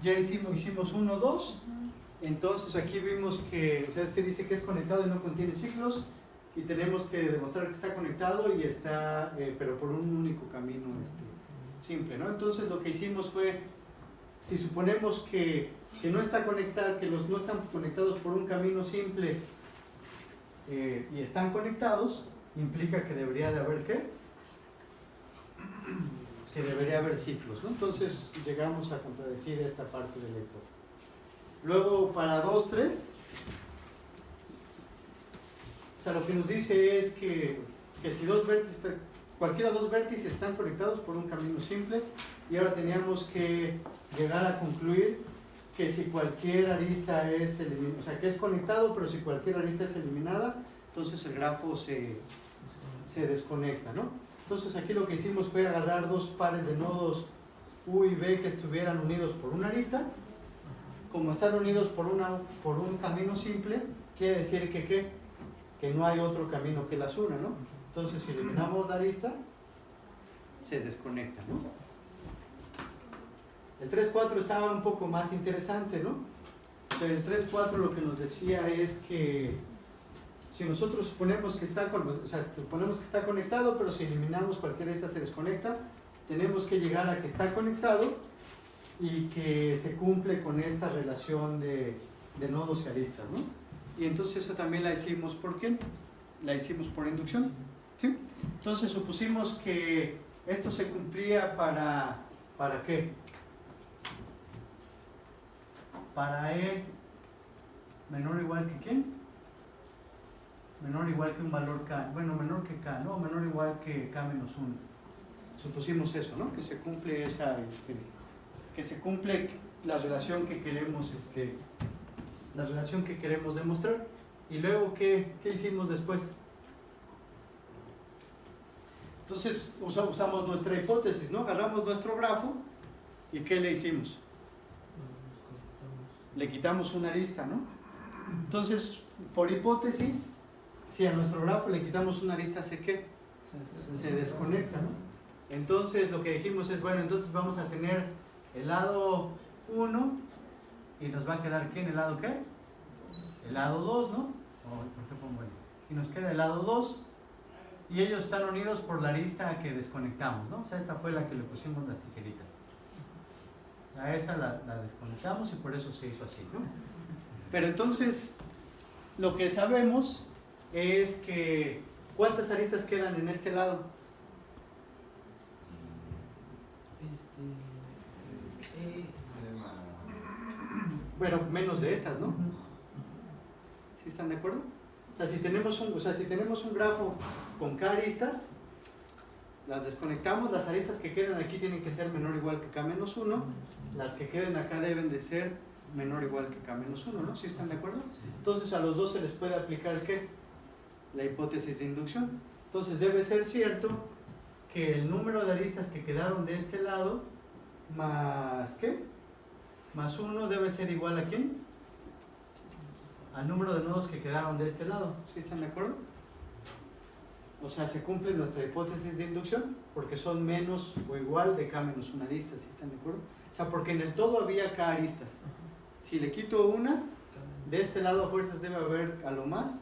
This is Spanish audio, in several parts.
ya hicimos 1, 2. Entonces aquí vimos que, o sea, este dice que es conectado y no contiene ciclos, y tenemos que demostrar que está conectado y está, pero por un único camino simple, ¿no? Entonces lo que hicimos fue, si suponemos que no está conectado, que no están conectados por un camino simple y están conectados, implica que debería de haber ¿qué? Que debería haber ciclos, ¿no? Entonces llegamos a contradecir esta parte de la hipótesis. Luego para 2, 3, o sea, lo que nos dice es que si dos vértices, cualquiera dos vértices están conectados por un camino simple, y ahora teníamos que llegar a concluir que si cualquier arista es eliminada, o sea, que es conectado, pero si cualquier arista es eliminada, entonces el grafo se desconecta, ¿no? Entonces aquí lo que hicimos fue agarrar dos pares de nodos U y B que estuvieran unidos por una arista. Como están unidos por un camino simple, quiere decir que no hay otro camino que las una, ¿no? Entonces si eliminamos la arista, se desconecta, ¿no? El 3-4 estaba un poco más interesante, ¿no? Pero el 3-4 lo que nos decía es que si nosotros suponemos que está conectado, pero si eliminamos cualquier esta se desconecta, tenemos que llegar a que está conectado y que se cumple con esta relación de nodos y aristas, ¿no? Y entonces esa también la hicimos ¿por qué? La hicimos por inducción, ¿sí? Entonces supusimos que esto se cumplía ¿para qué? Para E menor o igual que ¿quién? Menor o igual que un valor K, bueno, menor que K, ¿no? Menor o igual que K menos 1. Supusimos eso, ¿no? Que se cumple que se cumple la relación que queremos, la relación que queremos demostrar. Y luego, ¿qué hicimos después? Entonces, usamos nuestra hipótesis, ¿no? Agarramos nuestro grafo y ¿qué le hicimos? Le quitamos una arista, ¿no? Entonces, por hipótesis, si a nuestro grafo le quitamos una arista, ¿qué? Se desconecta, ¿no? Entonces, lo que dijimos es, bueno, entonces vamos a tener el lado 1 y nos va a quedar ¿qué en el lado qué? El lado 2, ¿no? ¿Por qué pongo ahí? Y nos queda el lado 2 y ellos están unidos por la arista que desconectamos, ¿no? O sea, esta fue la que le pusimos las tijeritas. A esta la desconectamos y por eso se hizo así, ¿no? Pero entonces, lo que sabemos es que ¿cuántas aristas quedan en este lado? Bueno, menos de estas, ¿no? ¿Sí están de acuerdo? O sea, si tenemos un grafo con K aristas, las desconectamos, las aristas que quedan aquí tienen que ser menor o igual que K menos 1, las que queden acá deben de ser menor o igual que K menos 1, ¿no? ¿Sí están de acuerdo? Entonces a los dos se les puede aplicar ¿qué? La hipótesis de inducción. Entonces debe ser cierto que el número de aristas que quedaron de este lado más ¿qué? Más 1 debe ser igual a ¿quién? Al número de nodos que quedaron de este lado. ¿Sí están de acuerdo? O sea, se cumple nuestra hipótesis de inducción porque son menos o igual de K menos 1 arista. ¿Sí están de acuerdo? O sea, porque en el todo había K aristas. Si le quito una, de este lado a fuerzas debe haber a lo más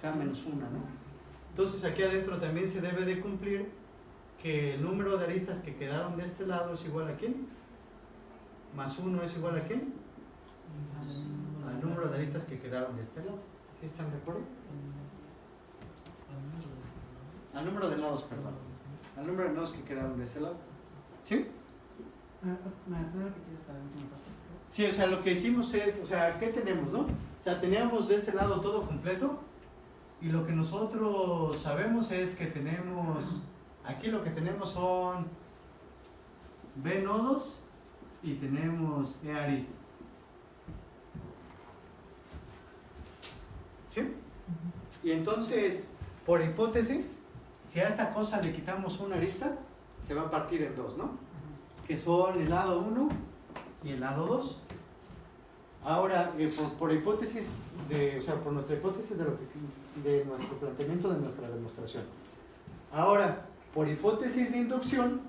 K menos 1, ¿no? Entonces aquí adentro también se debe de cumplir que el número de aristas que quedaron de este lado es igual a ¿quién? Más 1 es igual a ¿quién? Al número de aristas que quedaron de este lado. ¿Sí están de acuerdo? Al número de nodos, perdón. Al número de nodos que quedaron de este lado. ¿Sí? Sí, o sea, lo que hicimos es, o sea, ¿qué tenemos, no? O sea, teníamos de este lado todo completo y lo que nosotros sabemos es que tenemos, aquí lo que tenemos son B nodos y tenemos E aristas. ¿Sí? Y entonces, por hipótesis, si a esta cosa le quitamos una arista, se va a partir en dos, ¿no? Que son el lado 1 y el lado 2. Ahora, por hipótesis, o sea, por nuestra hipótesis de nuestro planteamiento de nuestra demostración. Ahora, por hipótesis de inducción,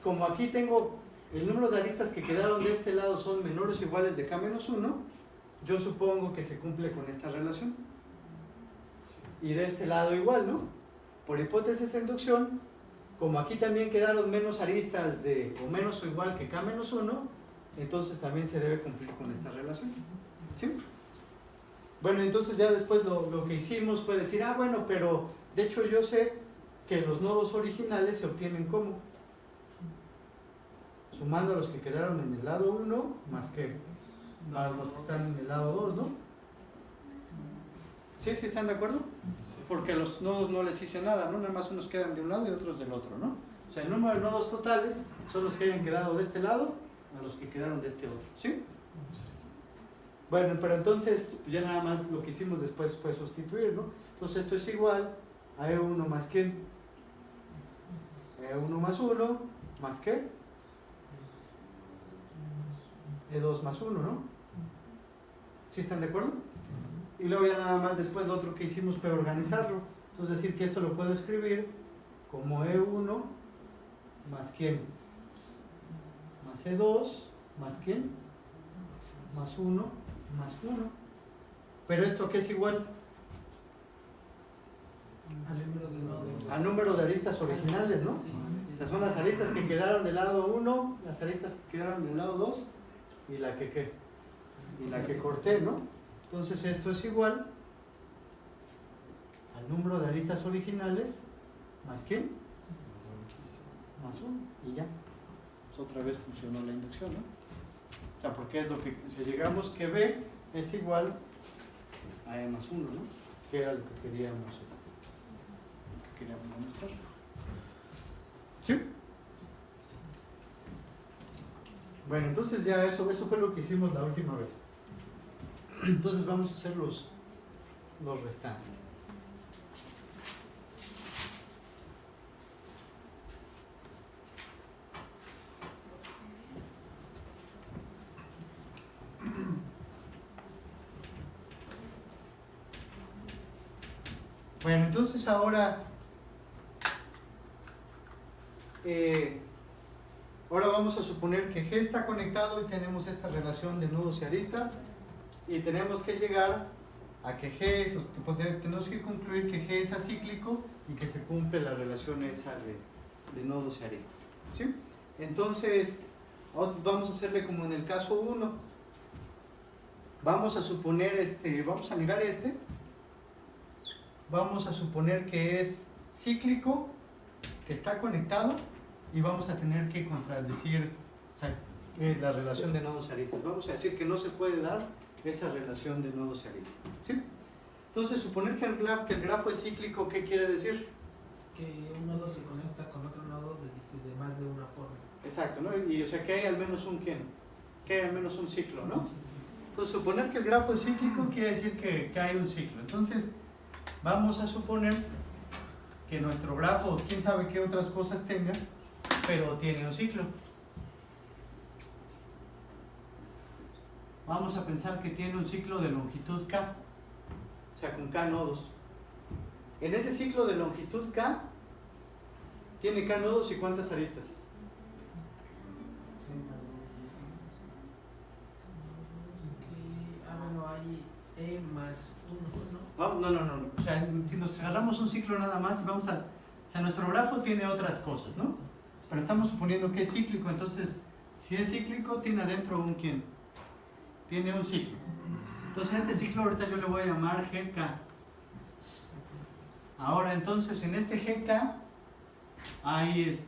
como aquí tengo el número de aristas que quedaron de este lado son menores o iguales de k-1, yo supongo que se cumple con esta relación. Y de este lado igual, ¿no? Por hipótesis de inducción, como aquí también quedaron menos aristas o menos o igual que k-1, entonces también se debe cumplir con esta relación. ¿Sí? Bueno, entonces ya después lo que hicimos fue decir, bueno, pero de hecho yo sé que los nodos originales se obtienen como sumando a los que quedaron en el lado 1 más que a los que están en el lado 2, ¿no? ¿Sí? ¿Sí están de acuerdo? Porque a los nodos no les hice nada, ¿no? Nada más unos quedan de un lado y otros del otro, ¿no? O sea, el número de nodos totales son los que hayan quedado de este lado a los que quedaron de este otro, ¿sí? Bueno, pero entonces ya nada más lo que hicimos después fue sustituir, ¿no? Entonces esto es igual a E1 más ¿quién? E1 más 1 más ¿qué? E2 más 1, ¿no? ¿Sí están de acuerdo? Y luego ya nada más después lo otro que hicimos fue organizarlo. Entonces decir que esto lo puedo escribir como E1 más ¿quién? Más E2 más ¿quién? Más 1 más 1. Pero esto ¿qué es igual? Al número de aristas originales, ¿no? O sea, son las aristas que quedaron del lado 1, las aristas que quedaron del lado 2 y la que ¿qué? Y la que corté, ¿no? Entonces esto es igual al número de aristas originales más ¿quién? Más 1 y ya. Pues otra vez funcionó la inducción, ¿no? O sea, porque es lo que, si llegamos que B es igual a E más 1, ¿no? Que era lo que queríamos, demostrar. ¿Sí? Bueno, entonces ya eso fue lo que hicimos la última vez. Entonces vamos a hacer los restantes. Bueno, entonces ahora vamos a suponer que G está conectado y tenemos esta relación de nodos y aristas y tenemos que llegar a que tenemos que concluir que G es acíclico y que se cumple la relación esa de nodos y aristas, ¿sí? Entonces vamos a hacerle como en el caso 1. Vamos a suponer vamos a negar vamos a suponer que es cíclico, que está conectado y vamos a tener que contradecir, o sea, que es la relación de nodos y aristas. Vamos a decir que no se puede dar esa relación de nodos y aristas, ¿sí? Entonces, suponer que el grafo es cíclico, ¿qué quiere decir? Que un nodo se conecta con otro nodo de más de una forma. Exacto, ¿no? Y o sea que hay al menos un ¿quién? Que hay al menos un ciclo, ¿no? Entonces, suponer que el grafo es cíclico quiere decir que hay un ciclo. Entonces, vamos a suponer que nuestro grafo, quién sabe qué otras cosas tenga, pero tiene un ciclo. Vamos a pensar que tiene un ciclo de longitud K, o sea, con K nodos. En ese ciclo de longitud K, tiene K nodos y ¿cuántas aristas? Bueno, hay E más 1, ¿no? No. O sea, si nos agarramos un ciclo nada más, o sea, nuestro grafo tiene otras cosas, ¿no? Pero estamos suponiendo que es cíclico, entonces, si es cíclico, tiene adentro un ¿quién? Tiene un ciclo. Entonces, este ciclo ahorita yo le voy a llamar GK. Ahora, entonces, en este GK hay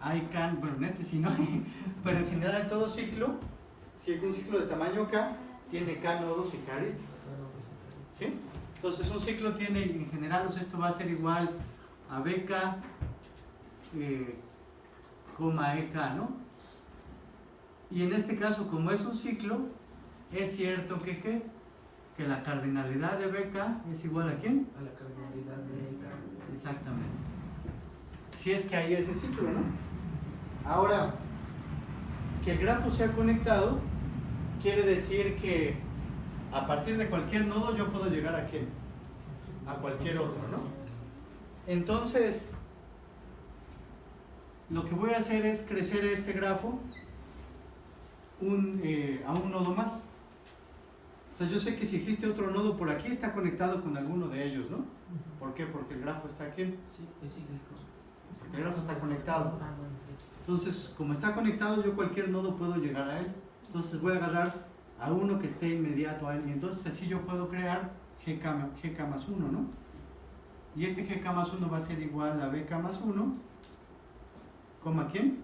hay K, bueno, en este sí no hay, pero en general en todo ciclo, si hay un ciclo de tamaño K, tiene K nodos y K aristas. ¿Sí? Entonces un ciclo tiene, en general, o sea, esto va a ser igual a BK, EK, ¿no? Y en este caso, como es un ciclo, es cierto que la cardinalidad de BK es igual a ¿quién? A la cardinalidad de EK. Exactamente. Si es que hay ese ciclo, ¿no? Ahora, que el grafo sea conectado quiere decir que a partir de cualquier nodo yo puedo llegar a ¿quién? A cualquier otro, ¿no? Entonces, lo que voy a hacer es crecer este grafo a un nodo más. O sea, yo sé que si existe otro nodo por aquí, está conectado con alguno de ellos, ¿no? ¿Por qué? Porque el grafo está aquí. Sí, es cíclico. Porque el grafo está conectado. Ah, bueno, sí. Entonces, como está conectado, yo cualquier nodo puedo llegar a él. Entonces voy a agarrar a uno que esté inmediato a él. Y entonces así yo puedo crear GK más 1, ¿no? Y este GK más 1 va a ser igual a BK más 1, ¿coma quién?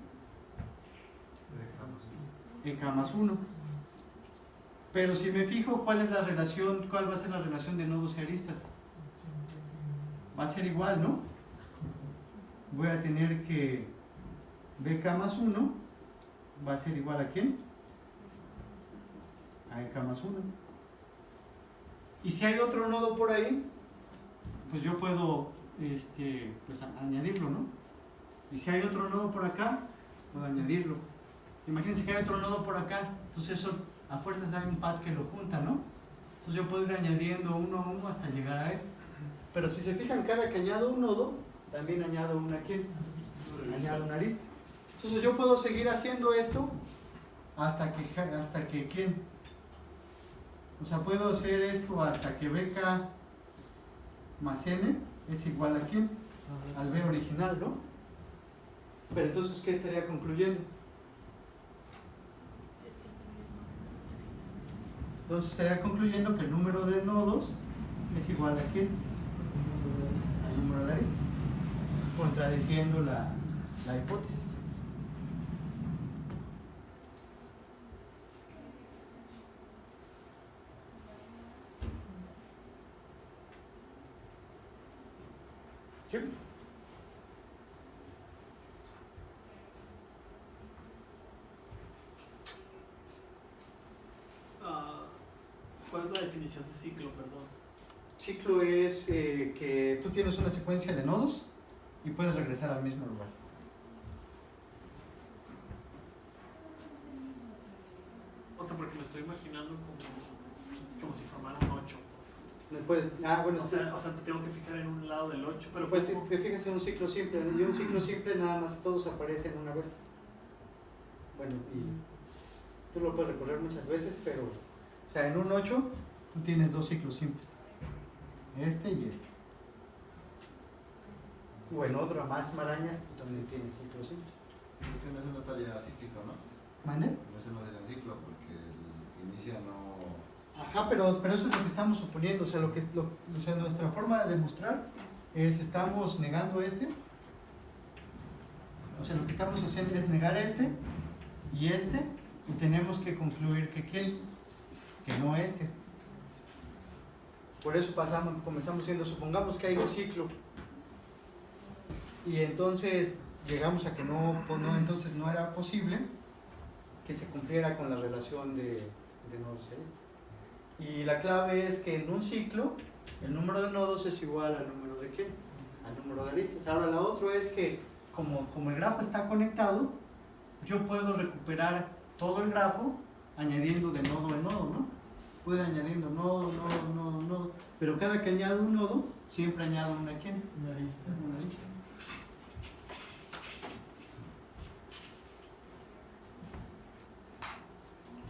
EK más 1. Pero si me fijo, ¿cuál es la relación? ¿Cuál va a ser la relación de nodos y aristas? Va a ser igual, ¿no? Voy a tener que BK más 1 va a ser igual a ¿quién? A EK más 1. Y si hay otro nodo por ahí, pues yo puedo pues añadirlo, ¿no? Y si hay otro nodo por acá, puedo añadirlo. Imagínense que hay otro nodo por acá, entonces eso a fuerzas hay un pad que lo junta, ¿no? Entonces yo puedo ir añadiendo uno a uno hasta llegar a él. Pero si se fijan, cada que añado un nodo, también añado una ¿quién? Añado una arista. Entonces yo puedo seguir haciendo esto hasta que ¿quién? O sea, puedo hacer esto hasta que BK más N es igual a ¿quién? Al B original, ¿no? Pero entonces, ¿qué estaría concluyendo? Entonces estaría concluyendo que el número de nodos es igual a ¿quién? Al número de aristas, contradiciendo la hipótesis. ¿Sí? ¿Cuál es la definición de ciclo, perdón? Ciclo es que tú tienes una secuencia de nodos y puedes regresar al mismo lugar. O sea, porque me estoy imaginando como si formara un 8. Bueno, O sea, te tengo que fijar en un lado del 8, pero pues te fijas en un ciclo simple, y un ciclo simple nada más todos aparecen una vez. Bueno, y tú lo puedes recorrer muchas veces, pero, o sea, en un 8 tú tienes dos ciclos simples, este y este. O en otro más marañas tú también tienes ciclos simples. Porque no, eso no estaría cíclico, ¿no? ¿Mande? Eso no sería un ciclo, porque el que inicia no... Ajá, pero eso es lo que estamos suponiendo, o sea, nuestra forma de demostrar es, estamos negando este, o sea, lo que estamos haciendo es negar este, y tenemos que concluir que ¿quién? Que no este. Por eso comenzamos siendo, supongamos que hay un ciclo, y entonces llegamos a que entonces no era posible que se cumpliera con la relación de nodos y aristas. Y la clave es que en un ciclo el número de nodos es igual al número de ¿quién? Al número de aristas. Ahora la otra es que como el grafo está conectado, yo puedo recuperar todo el grafo añadiendo de nodo en nodo, ¿no? Puedo añadiendo nodo, pero cada que añado un nodo, siempre añado una ¿quién? Una arista. Una arista.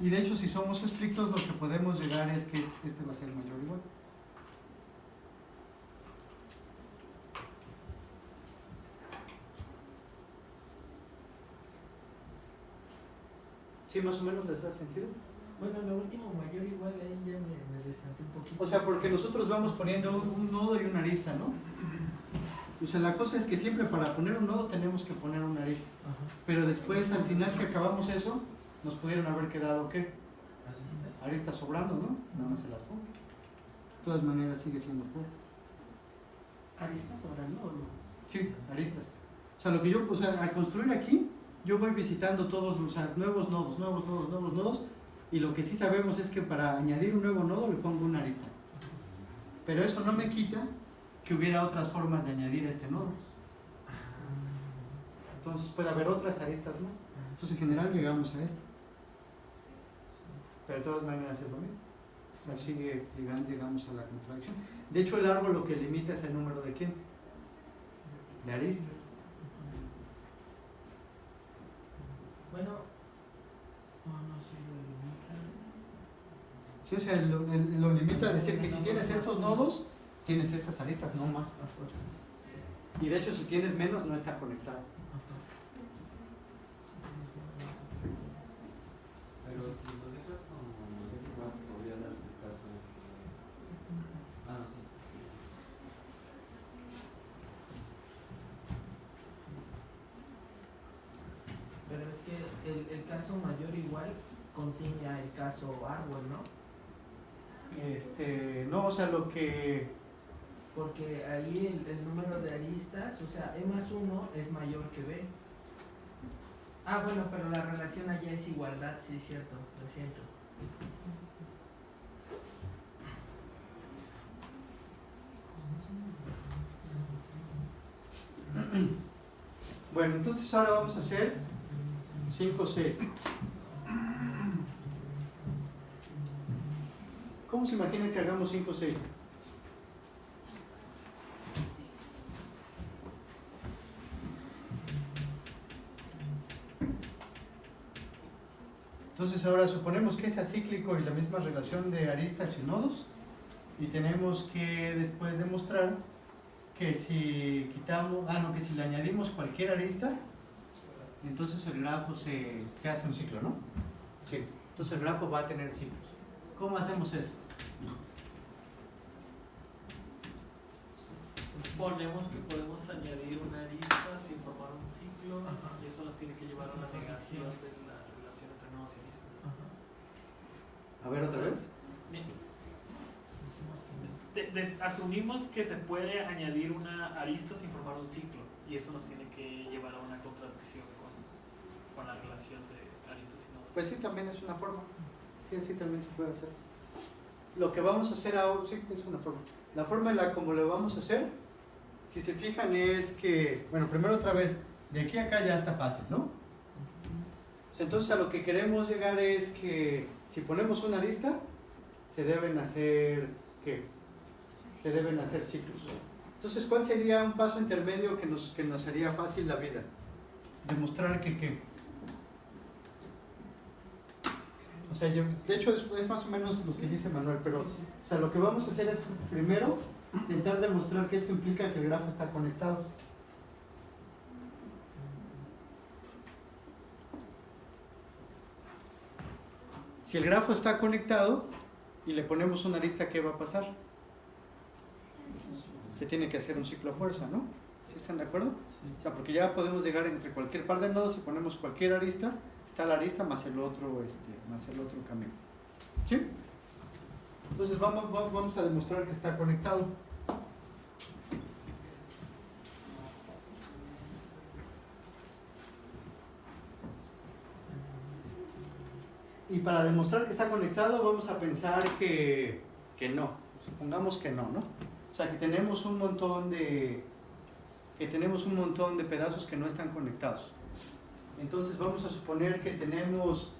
Y de hecho, si somos estrictos, lo que podemos llegar es que este va a ser mayor o igual. ¿Sí más o menos les hace sentido? Bueno, lo último mayor igual ahí ya me destanté un poquito. O sea, porque nosotros vamos poniendo un nodo y una arista, ¿no? O sea, la cosa es que siempre para poner un nodo tenemos que poner una arista. Ajá. Pero después, al final que acabamos eso, nos pudieron haber quedado, ¿qué? Así está. Aristas sobrando, ¿no? Nada más se las pongo. De todas maneras sigue siendo fuera. ¿Aristas sobrando o no? Sí, aristas. O sea, al construir aquí, yo voy visitando todos, o sea, nuevos nodos, y lo que sí sabemos es que para añadir un nuevo nodo le pongo una arista. Pero eso no me quita que hubiera otras formas de añadir este nodo. Entonces puede haber otras aristas más. Entonces en general llegamos a esto. Pero de todas maneras es lo mismo. Así llegamos a la contradicción. De hecho, el árbol lo que limita es el número de ¿quién? De aristas. Sí, o sea, lo limita a decir que si tienes estos nodos, tienes estas aristas, no más. A fuerzas. Y de hecho, si tienes menos, no está conectado. Ajá. Pero si lo dejas como igual podría darse el caso de que... Ah, no, sí. Pero es que el caso mayor igual contiene ya el caso árbol, ¿no? No, o sea, lo que... Porque ahí el número de aristas, o sea, E más 1 es mayor que B. Ah, bueno, pero la relación allá es igualdad, sí es cierto, lo siento. Bueno, entonces ahora vamos a hacer 5, 6. ¿Cómo se imagina que hagamos 5, 6? Entonces ahora suponemos que es acíclico y la misma relación de aristas y nodos, y tenemos que después demostrar que si quitamos, que si le añadimos cualquier arista, entonces el grafo se hace un ciclo, ¿no? Sí. Entonces el grafo va a tener ciclos. ¿Cómo hacemos eso? Suponemos que podemos añadir una arista sin formar un ciclo. Ajá. Y eso nos tiene que llevar a la negación de la relación entre nodos y aristas. A ver otra vez. Asumimos que se puede añadir una arista sin formar un ciclo, y eso nos tiene que llevar a una contradicción con la relación de aristas y nodos. Pues sí, también es una forma. Sí, así también se puede hacer. Lo que vamos a hacer ahora, sí, es una forma. La forma en la como lo vamos a hacer, si se fijan, es que, bueno, primero otra vez, de aquí a acá ya está fácil, ¿no? Entonces a lo que queremos llegar es que si ponemos una arista, se deben hacer, ¿qué? Se deben hacer ciclos. Entonces, ¿cuál sería un paso intermedio que nos haría fácil la vida? Demostrar que ¿qué? O sea, de hecho es más o menos lo que dice Manuel, pero o sea, lo que vamos a hacer es primero intentar demostrar que esto implica que el grafo está conectado. Si el grafo está conectado y le ponemos una arista, ¿qué va a pasar? Se tiene que hacer un ciclo a fuerza, ¿no? ¿Sí están de acuerdo? O sea, porque ya podemos llegar entre cualquier par de nodos y ponemos cualquier arista, está la arista más el otro camino. ¿Sí? Entonces vamos a demostrar que está conectado. Y para demostrar que está conectado vamos a pensar que no. Supongamos que no, ¿no? O sea, que tenemos un montón de pedazos que no están conectados. Entonces vamos a suponer que tenemos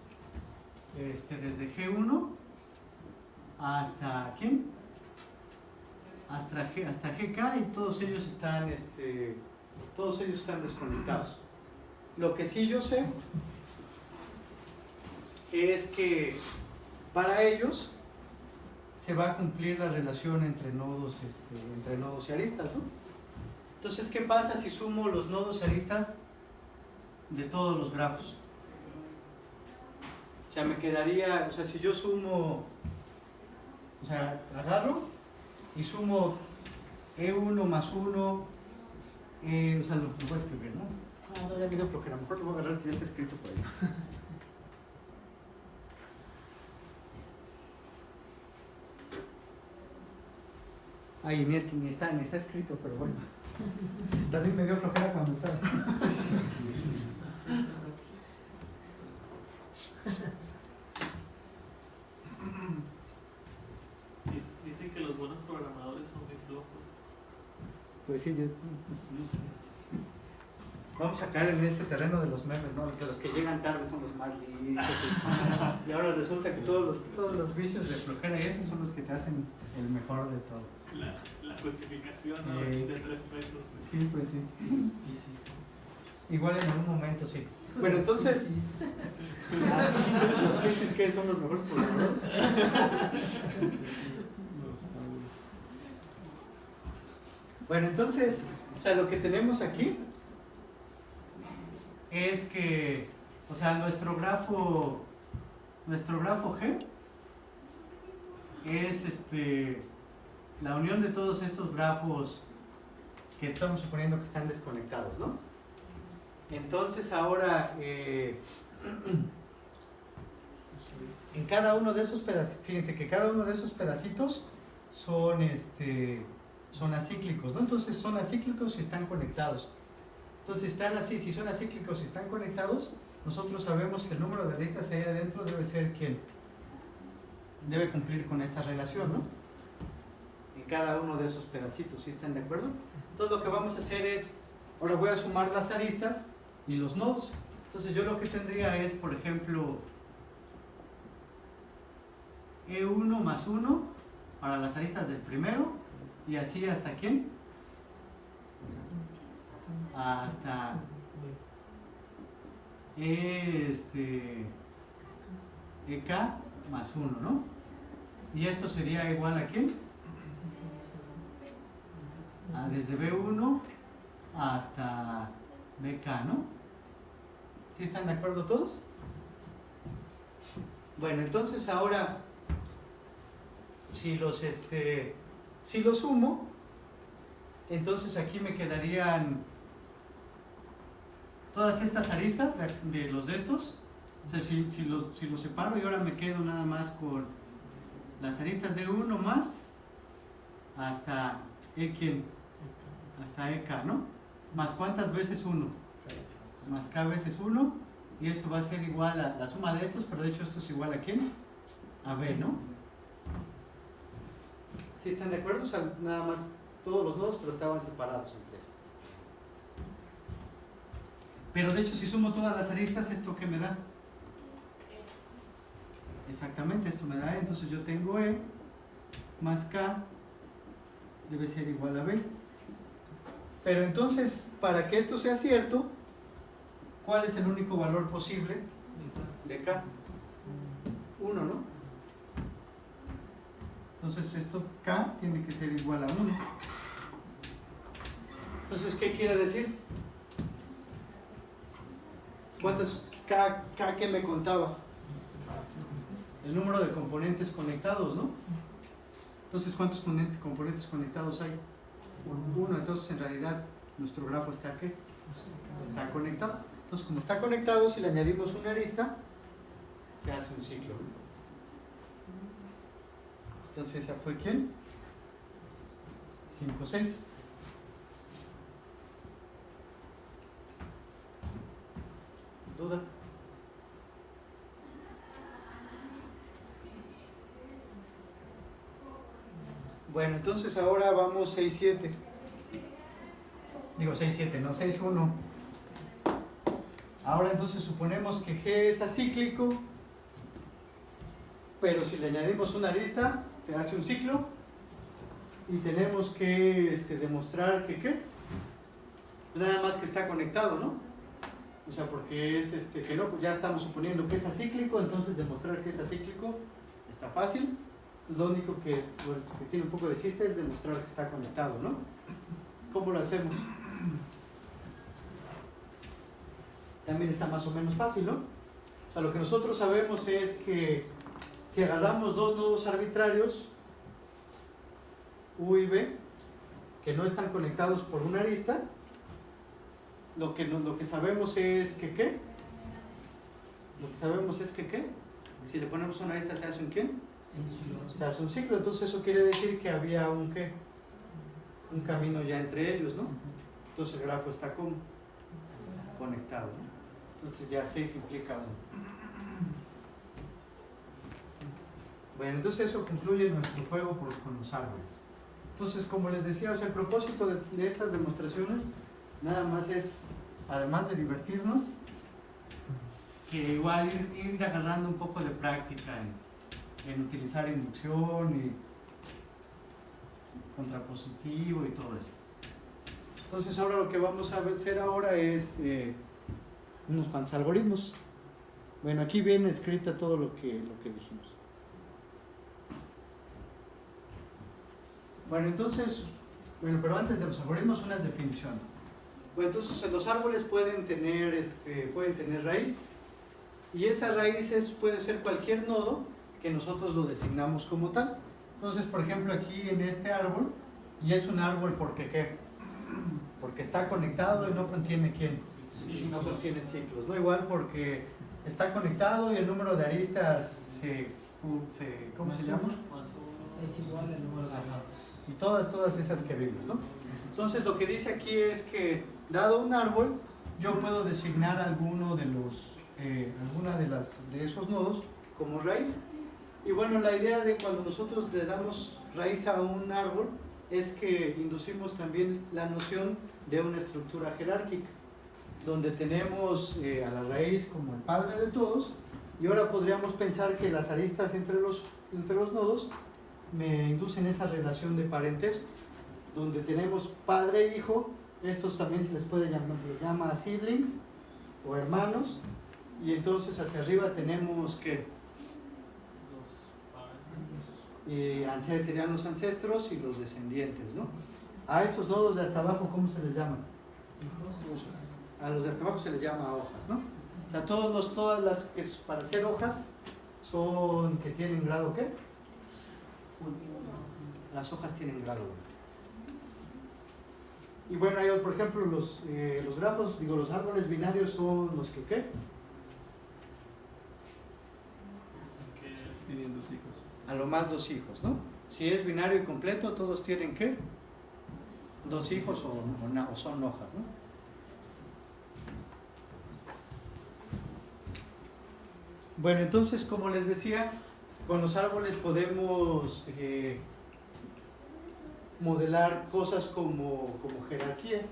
desde G1 hasta ¿quién? Hasta GK, y todos ellos están desconectados. Lo que sí yo sé es que para ellos se va a cumplir la relación entre nodos y aristas, ¿no? Entonces, ¿qué pasa si sumo los nodos y aristas de todos los grafos? O sea, me quedaría, o sea, si yo sumo, o sea, agarro y sumo E1 más 1, o sea, lo voy a escribir, ¿no? Ah, no, ya me dio flojera, mejor lo voy a agarrar que ya está escrito por ahí. Ahí ni está escrito, pero bueno. También me dio flojera cuando estaba. Dicen que los buenos programadores son muy flojos. Pues sí, vamos a caer en ese terreno de los memes, ¿no? Que los que llegan tarde son los más listos. Y ahora resulta que todos los vicios de flojera y esos son los que te hacen el mejor de todo. La justificación, ¿no? De 3 pesos. Sí, pues sí. Igual en algún momento sí. Bueno, entonces, ¿los quizzes qué son los mejores programadores? Bueno, entonces, o sea, lo que tenemos aquí es que, o sea, nuestro grafo G es la unión de todos estos grafos que estamos suponiendo que están desconectados, ¿no? Entonces ahora, en cada uno de esos pedacitos, fíjense que cada uno de esos pedacitos son acíclicos, ¿no? Entonces son acíclicos y están conectados. Entonces están así, si son acíclicos y están conectados, nosotros sabemos que el número de aristas ahí adentro debe ser quien debe cumplir con esta relación, ¿no? En cada uno de esos pedacitos, ¿sí están de acuerdo? Entonces lo que vamos a hacer es, ahora voy a sumar las aristas y los nodos. Entonces yo lo que tendría es, por ejemplo, E1 más 1 para las aristas del primero, y así hasta quién, hasta EK más 1, ¿no? Y esto sería igual a quién, desde B1 hasta BK, ¿no? ¿Sí están de acuerdo todos? Bueno, entonces ahora, si los sumo, entonces aquí me quedarían todas estas aristas de los de estos. O sea, si los separo, y ahora me quedo nada más con las aristas de 1 más hasta hasta EK, ¿no? Más cuántas veces 1, más K veces 1, y esto va a ser igual a la suma de estos, pero de hecho esto es igual a ¿quién? A B, ¿no? ¿Sí están de acuerdo? O sea, nada más todos los nodos, pero estaban separados entre sí. Pero de hecho, si sumo todas las aristas, ¿esto qué me da? Exactamente, esto me da E, entonces yo tengo E más K debe ser igual a B. Pero entonces, para que esto sea cierto, ¿cuál es el único valor posible de K? 1, ¿no? Entonces esto K tiene que ser igual a 1. Entonces, ¿qué quiere decir? ¿Cuántas K que me contaba? El número de componentes conectados, ¿no? Entonces, ¿cuántos componentes conectados hay? 1. Entonces, en realidad, nuestro grafo está ¿qué? Está conectado. Entonces, como está conectado, si le añadimos una arista, se hace un ciclo. Entonces, ¿esa fue quién? 5, 6. ¿Dudas? Bueno, entonces ahora vamos 6, 7. Digo 6, 7, no 6, 1. Ahora entonces suponemos que G es acíclico, pero si le añadimos una arista, se hace un ciclo, y tenemos que demostrar que ¿qué? Nada más que está conectado, ¿no? O sea, porque es que no, ya estamos suponiendo que es acíclico, entonces demostrar que es acíclico está fácil. Lo único que tiene un poco de chiste es demostrar que está conectado, ¿no? ¿Cómo lo hacemos? También está más o menos fácil, ¿no? O sea, lo que nosotros sabemos es que si agarramos dos nodos arbitrarios, U y B, que no están conectados por una arista, lo que sabemos es que ¿qué? Lo que sabemos es que ¿qué? Si le ponemos una arista, ¿se hace un qué? Se hace un ciclo. Entonces eso quiere decir que había un ¿qué? Un camino ya entre ellos, ¿no? Entonces el grafo está conectado, ¿no? Entonces ya 6 implica 1. Bueno, entonces eso concluye nuestro juego con los árboles. Entonces, como les decía, o sea, el propósito de estas demostraciones nada más es, además de divertirnos, que igual ir agarrando un poco de práctica en utilizar inducción y contrapositivo y todo eso. Entonces ahora lo que vamos a hacer ahora es unos cuantos algoritmos. Bueno, aquí viene escrita todo lo que dijimos. Bueno, entonces, pero antes de los algoritmos, unas definiciones. Bueno, entonces los árboles pueden tener raíz, y esa raíz puede ser cualquier nodo que nosotros lo designamos como tal. Entonces, por ejemplo, aquí en este árbol, y es un árbol porque ¿qué? Porque está conectado y no contiene ¿quién? Sí, No contiene ciclos, ¿no? Igual porque está conectado y el número de aristas ¿cómo se llama? Más uno. Es igual el número de Ajá. aristas. Y todas esas que vimos, ¿no? Entonces lo que dice aquí es que, dado un árbol, yo puedo designar alguno de alguna de esos nodos como raíz. Y bueno, la idea de cuando nosotros le damos raíz a un árbol es que inducimos también la noción de una estructura jerárquica, donde tenemos a la raíz como el padre de todos, y ahora podríamos pensar que las aristas entre los nodos me inducen esa relación de parentesco, donde tenemos padre e hijo. Estos también se les llama siblings o hermanos, y entonces hacia arriba tenemos que serían los ancestros y los descendientes, ¿no? A estos nodos de hasta abajo, ¿cómo se les llama? A los de hasta abajo se les llama hojas, ¿no? O sea, todas las que para ser hojas son que tienen grado ¿qué? Las hojas tienen grado 1. Y bueno, hay, por ejemplo, los grafos, los árboles binarios son los que ¿qué? Tienen 2 hijos. A lo más 2 hijos, ¿no? Si es binario y completo, todos tienen ¿qué? 2 hijos o son hojas, ¿no? Bueno, entonces, como les decía, con los árboles podemos modelar cosas como jerarquías.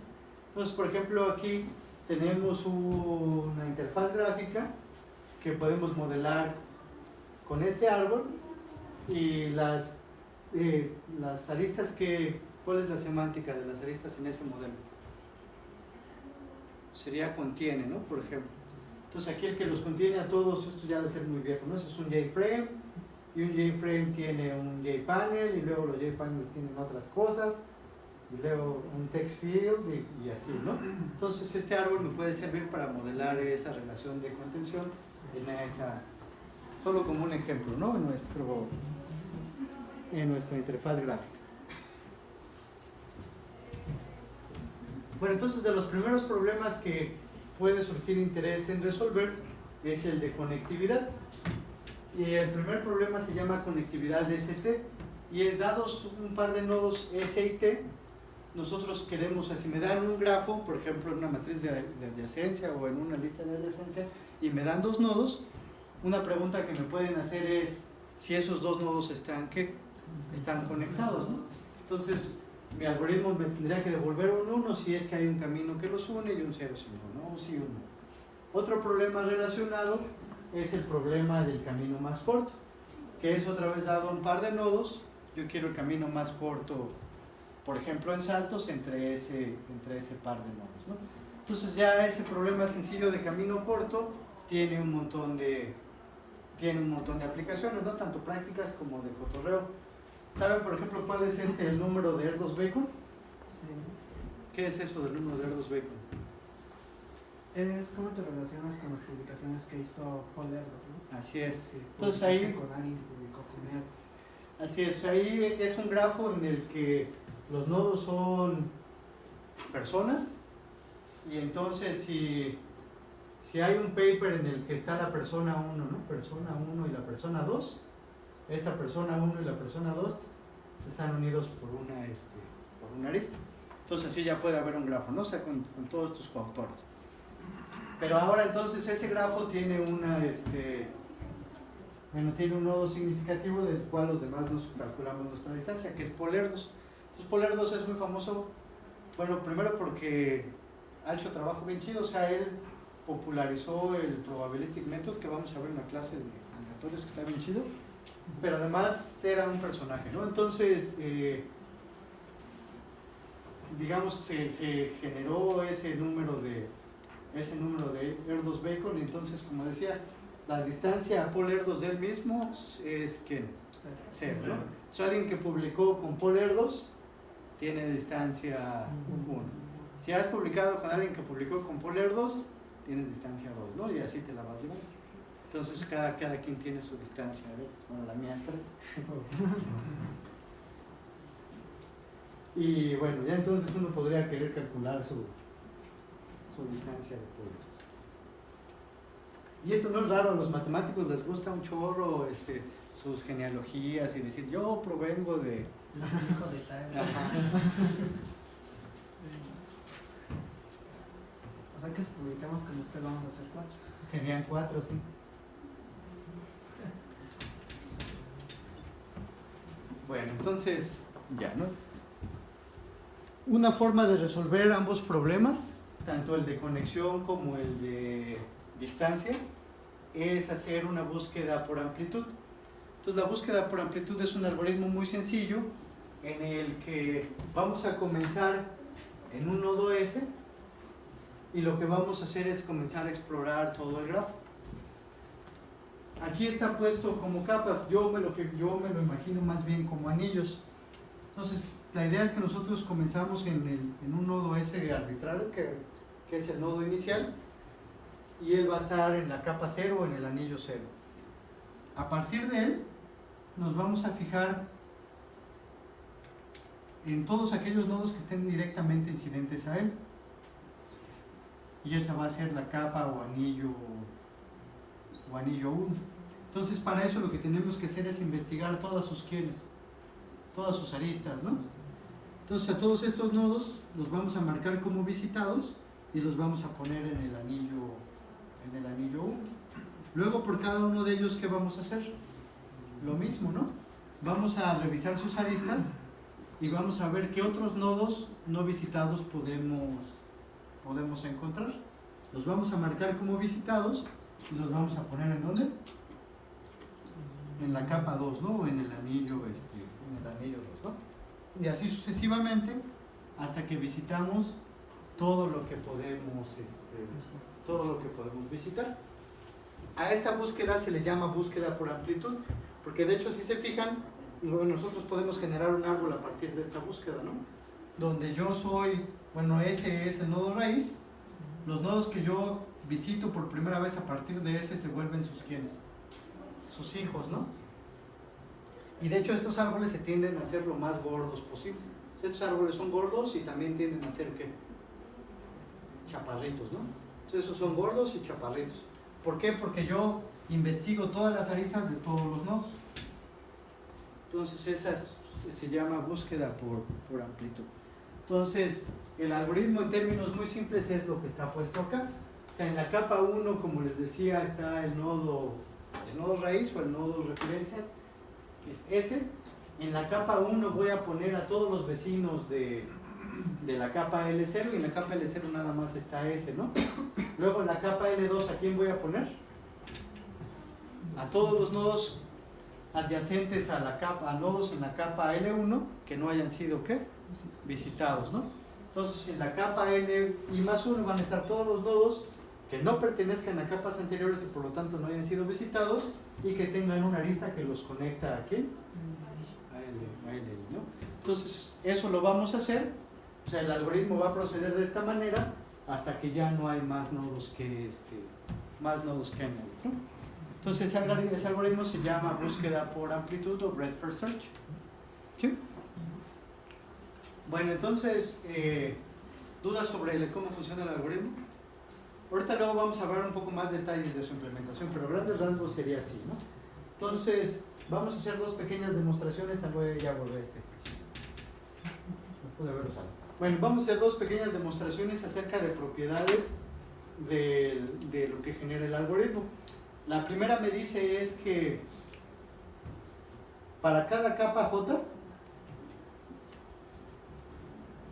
Entonces, por ejemplo, aquí tenemos una interfaz gráfica que podemos modelar con este árbol, y las aristas ¿cuál es la semántica de las aristas en ese modelo? Sería contiene, ¿no? Por ejemplo. Entonces aquí el que los contiene a todos, esto ya debe ser muy viejo, ¿no? Ese es un J-frame, y un J-frame tiene un J-panel, y luego los J-panels tienen otras cosas, y luego un text field, y así, ¿no? Entonces este árbol me puede servir para modelar esa relación de contención solo como un ejemplo, ¿no? En nuestra interfaz gráfica. Bueno, entonces de los primeros problemas que puede surgir interés en resolver es el de conectividad. Y el primer problema se llama conectividad ST, y es dados un par de nodos S y T, nosotros queremos, si me dan un grafo, por ejemplo en una matriz de adyacencia o en una lista de adyacencia, y me dan 2 nodos, una pregunta que me pueden hacer es si esos 2 nodos están conectados, ¿no? Entonces mi algoritmo me tendría que devolver un 1 si es que hay un camino que los une, y un 0 si no, ¿no? Si 1. Otro problema relacionado es el problema del camino más corto, que es otra vez dado un par de nodos. Yo quiero el camino más corto, por ejemplo en saltos, entre ese par de nodos, ¿no? Entonces ya ese problema sencillo de camino corto tiene un montón de aplicaciones, ¿no? Tanto prácticas como de cotorreo. ¿Saben, por ejemplo, cuál es el número de Erdos-Bacon? Sí. ¿Qué es eso del número de Erdos-Bacon? Es cómo te relacionas con las publicaciones que hizo Paul Erdos, ¿no? Así es. Sí, Entonces ahí, con alguien que publicó con él. así es, ahí es un grafo en el que los nodos son personas, y entonces si hay un paper en el que está la persona 1, ¿no? Persona 1 y la persona 2, esta persona 1 y la persona 2 están unidos por una arista. Entonces así ya puede haber un grafo, ¿no? O sea, con todos tus coautores. Pero ahora entonces ese grafo tiene tiene un nodo significativo del cual los demás nos calculamos nuestra distancia, que es Paul Erdos. Entonces Paul Erdos es muy famoso, bueno, primero porque ha hecho trabajo bien chido, o sea, él popularizó el probabilistic method, que vamos a ver en la clase de aleatorios, que está bien chido, pero además era un personaje, ¿no? Entonces digamos, se generó ese número de Erdos Bacon, entonces, como decía, la distancia a Paul Erdos de él mismo es ¿quién? Cero, ¿no? O sea, alguien que publicó con Paul Erdos tiene distancia 1. Si has publicado con alguien que publicó con Paul Erdos, tienes distancia 2, ¿no? Y así te la vas llevando. Entonces cada quien tiene su distancia. A ver, bueno, la mía es 3. Y bueno, ya entonces uno podría querer calcular su distancia de Paul Erdos. Y esto no es raro, a los matemáticos les gusta un chorro sus genealogías y decir, yo provengo de... Hijo de tal. Ajá. O sea que si publicamos con usted vamos a hacer 4. Serían 4, sí. Bueno, entonces, ya, ¿no? Una forma de resolver ambos problemas, tanto el de conexión como el de distancia, es hacer una búsqueda por amplitud. Entonces, la búsqueda por amplitud es un algoritmo muy sencillo en el que vamos a comenzar en un nodo S y lo que vamos a hacer es comenzar a explorar todo el grafo. Aquí está puesto como capas, yo me lo imagino más bien como anillos. Entonces, la idea es que nosotros comenzamos en un nodo S arbitrario, que es el nodo inicial, y él va a estar en la capa 0 o en el anillo 0. A partir de él, nos vamos a fijar en todos aquellos nodos que estén directamente incidentes a él. Y esa va a ser la capa o anillo 1. Entonces, para eso lo que tenemos que hacer es investigar todas sus quienes, todas sus aristas, ¿no? Entonces, a todos estos nodos los vamos a marcar como visitados y los vamos a poner en el anillo 1. Luego, por cada uno de ellos, ¿qué vamos a hacer? Lo mismo, ¿no? Vamos a revisar sus aristas y vamos a ver qué otros nodos no visitados podemos encontrar. Los vamos a marcar como visitados y los vamos a poner ¿en dónde? En la capa 2, ¿no? O en el anillo 2, ¿no? Y así sucesivamente hasta que visitamos todo lo que podemos visitar. A esta búsqueda se le llama búsqueda por amplitud, porque de hecho, si se fijan, nosotros podemos generar un árbol a partir de esta búsqueda, ¿no? Donde yo soy, bueno, ese es el nodo raíz. Los nodos que yo visito por primera vez a partir de ese se vuelven sus ¿quiénes? Sus hijos, ¿no? Y de hecho estos árboles se tienden a ser lo más gordos posibles. Estos árboles son gordos y también tienden a ser ¿qué? Chaparritos, ¿no? Entonces esos son gordos y chaparritos. ¿Por qué? Porque yo investigo todas las aristas de todos los nodos. Entonces esa se llama búsqueda por amplitud. Entonces el algoritmo en términos muy simples es lo que está puesto acá. O sea, en la capa 1, como les decía, está el nodo raíz o el nodo referencia, que es S. En la capa 1 voy a poner a todos los vecinos de la capa L0 y en la capa L0 nada más está S, ¿no? Luego en la capa L2, ¿a quién voy a poner? A todos los nodos adyacentes a nodos en la capa L1 que no hayan sido ¿qué? Visitados, ¿no? Entonces en la capa N y más 1 van a estar todos los nodos que no pertenezcan a capas anteriores y por lo tanto no hayan sido visitados y que tengan una arista que los conecta a ¿quién? A L, ¿no? Entonces eso lo vamos a hacer, o sea, el algoritmo va a proceder de esta manera hasta que ya no hay más nodos que añadir, ¿no? Entonces ese algoritmo se llama búsqueda por amplitud o breadth first search. ¿Sí? Bueno, entonces, ¿dudas sobre cómo funciona el algoritmo? Ahorita luego vamos a hablar un poco más detalles de su implementación, pero a grandes rasgos sería así, ¿no? Entonces, vamos a hacer dos pequeñas demostraciones, tal vez ya borré no pude verlos algo. Bueno, vamos a hacer dos pequeñas demostraciones acerca de propiedades de lo que genera el algoritmo. La primera me dice es que para cada capa J,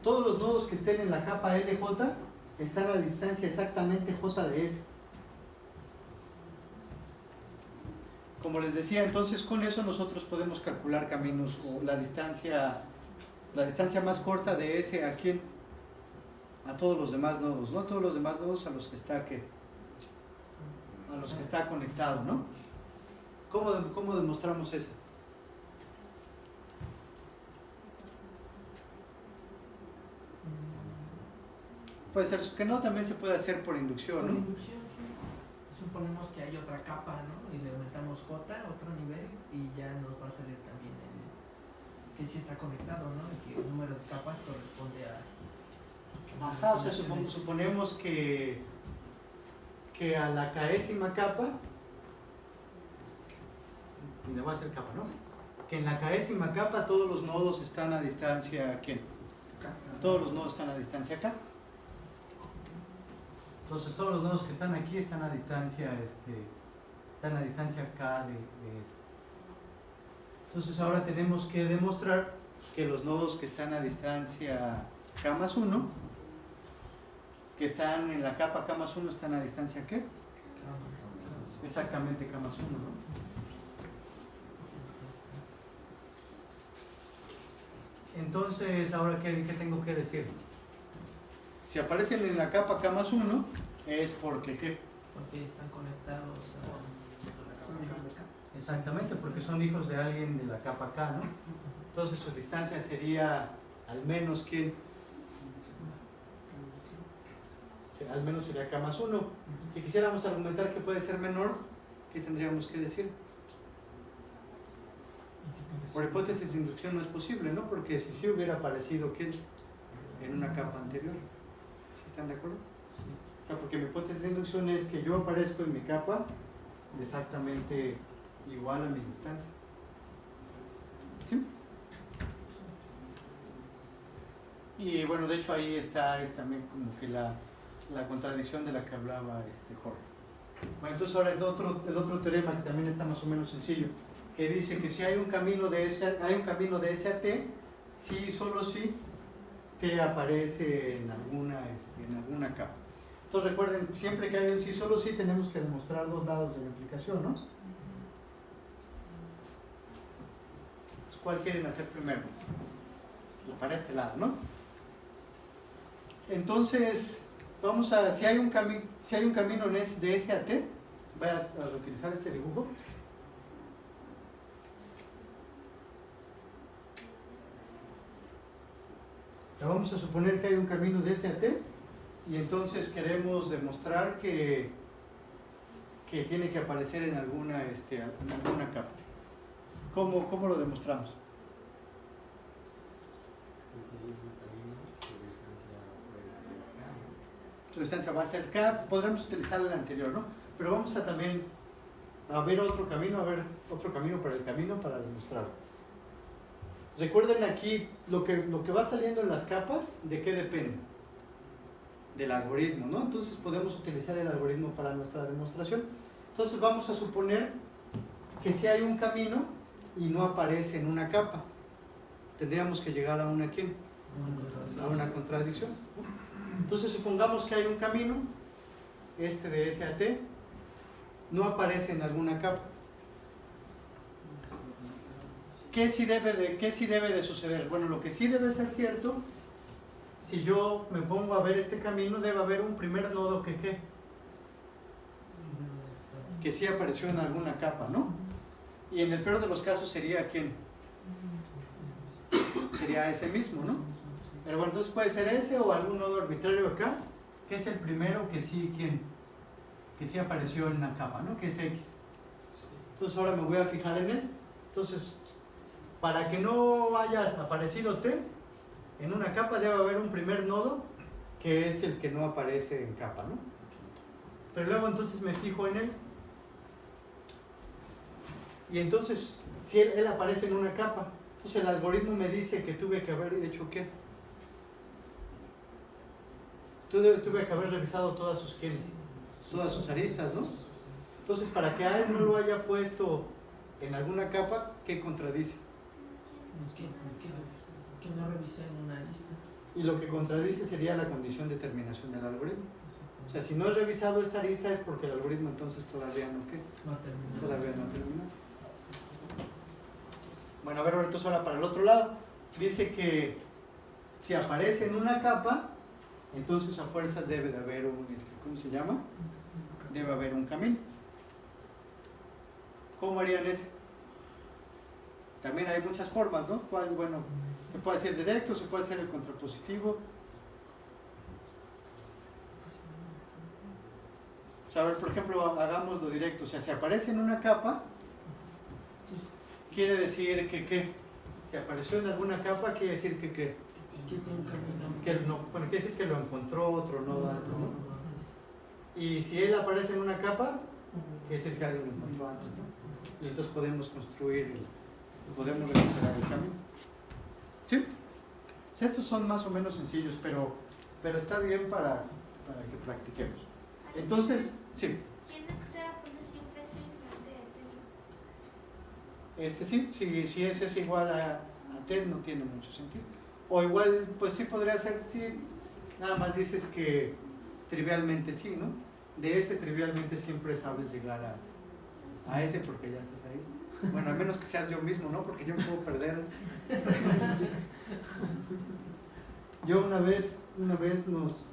todos los nodos que estén en la capa LJ están a distancia exactamente J de S. Como les decía, entonces con eso nosotros podemos calcular caminos o la distancia más corta de S a quién. a todos los demás nodos, ¿no? Todos los demás nodos a los que está, ¿qué? A los que está conectado, ¿no? ¿Cómo demostramos eso? Puede ser que no, también se puede hacer por inducción, Por ¿no? inducción, sí. Suponemos que hay otra capa, ¿no? Y le aumentamos J, otro nivel, y ya nos va a salir también que sí está conectado, ¿no? Y que el número de capas corresponde a... Ajá, o sea, suponemos que a la késima capa, y le voy a hacer capa, ¿no? Que en la késima capa todos los nodos están a distancia, ¿quién? Todos los nodos están a distancia acá. Entonces todos los nodos que están aquí están a distancia, K de este. Entonces ahora tenemos que demostrar que los nodos que están a distancia K más 1, que están en la capa K más 1, están a distancia ¿qué? Exactamente K más 1, ¿no? Entonces, ahora ¿qué tengo que decir? Si aparecen en la capa K más 1, es porque ¿qué? Porque están conectados a... Son hijos de K. Exactamente, porque son hijos de alguien de la capa K, ¿no? Entonces su distancia sería al menos ¿quién? Al menos sería K más 1. Si quisiéramos argumentar que puede ser menor, ¿qué tendríamos que decir? Por hipótesis de inducción no es posible, ¿no? Porque si sí hubiera aparecido ¿quién? En una capa anterior. ¿Sí están de acuerdo? O sea, porque mi hipótesis de inducción es que yo aparezco en mi capa exactamente igual a mi distancia. ¿Sí? Y bueno, de hecho ahí está es también como que la contradicción de la que hablaba Jorge. Bueno, entonces ahora el otro teorema que también está más o menos sencillo, que dice que si hay un camino de S a T, sí, solo si T aparece en alguna capa. Entonces recuerden, siempre que hay un sí, solo sí, tenemos que demostrar dos lados de la implicación, ¿no? Entonces, ¿cuál quieren hacer primero? Pues para este lado, ¿no? Entonces, vamos a, si hay un camino de S a T, voy a reutilizar este dibujo. Vamos a suponer que hay un camino de S a T y entonces queremos demostrar que tiene que aparecer en alguna capa. ¿Cómo lo demostramos? Su distancia va a ser K, podremos utilizar el anterior, ¿no? Pero vamos a también ver otro camino para el camino para demostrarlo. Recuerden aquí, lo que va saliendo en las capas, ¿de qué depende? Del algoritmo, ¿no? Entonces podemos utilizar el algoritmo para nuestra demostración. Entonces vamos a suponer que si hay un camino y no aparece en una capa, tendríamos que llegar a una ¿quién? A una contradicción, ¿no? Entonces supongamos que hay un camino, de S a T, no aparece en alguna capa. ¿Qué sí debe de suceder? Bueno, lo que sí debe ser cierto, si yo me pongo a ver este camino, debe haber un primer nodo que sí apareció en alguna capa, ¿no? Y en el peor de los casos sería ¿quién? Sería ese mismo, ¿no? Pero bueno, entonces puede ser ese o algún nodo arbitrario acá, que es el primero que sí, ¿quién? Que sí apareció en la capa, ¿no? Que es X. Entonces ahora me voy a fijar en él. Entonces, para que no haya aparecido T en una capa, debe haber un primer nodo que es el que no aparece en capa, ¿no? Pero luego entonces me fijo en él. Y entonces, si él aparece en una capa, entonces el algoritmo me dice que tuve que haber hecho ¿qué? Tuve que haber revisado todas sus aristas, ¿no? Entonces, para que a él no lo haya puesto en alguna capa, ¿qué contradice? Que no revisé en una lista. Y lo que contradice sería la condición de terminación del algoritmo. O sea, si no he revisado esta lista es porque el algoritmo entonces todavía no ¿qué? Todavía no terminó. Bueno, a ver, entonces ahora para el otro lado. Dice que si aparece en una capa, entonces a fuerzas debe de haber un, ¿cómo se llama? Debe haber un camino. ¿Cómo harían ese? También hay muchas formas, ¿no? ¿Cuál? Bueno, se puede hacer directo, se puede hacer el contrapositivo. O sea, a ver, por ejemplo, hagámoslo directo. O sea, si aparece en una capa, quiere decir que ¿qué? Si apareció en alguna capa, quiere decir que ¿qué? Que no, bueno, quiere decir que lo encontró otro nodo antes, ¿no? Y si él aparece en una capa, quiere decir que alguien lo encontró antes, ¿no? Y entonces podemos construir, podemos recuperar el camino. ¿Sí? O sea, estos son más o menos sencillos, pero está bien para que practiquemos. Entonces, sí. ¿Tiene que ser a fuerza siempre ese Sí, si ese es igual a t, no tiene mucho sentido. O igual, pues sí podría ser, sí, nada más dices que trivialmente sí, ¿no? De ese trivialmente siempre sabes llegar a ese porque ya estás ahí. Bueno, al menos que seas yo mismo, ¿no? Porque yo me puedo perder. Yo una vez nos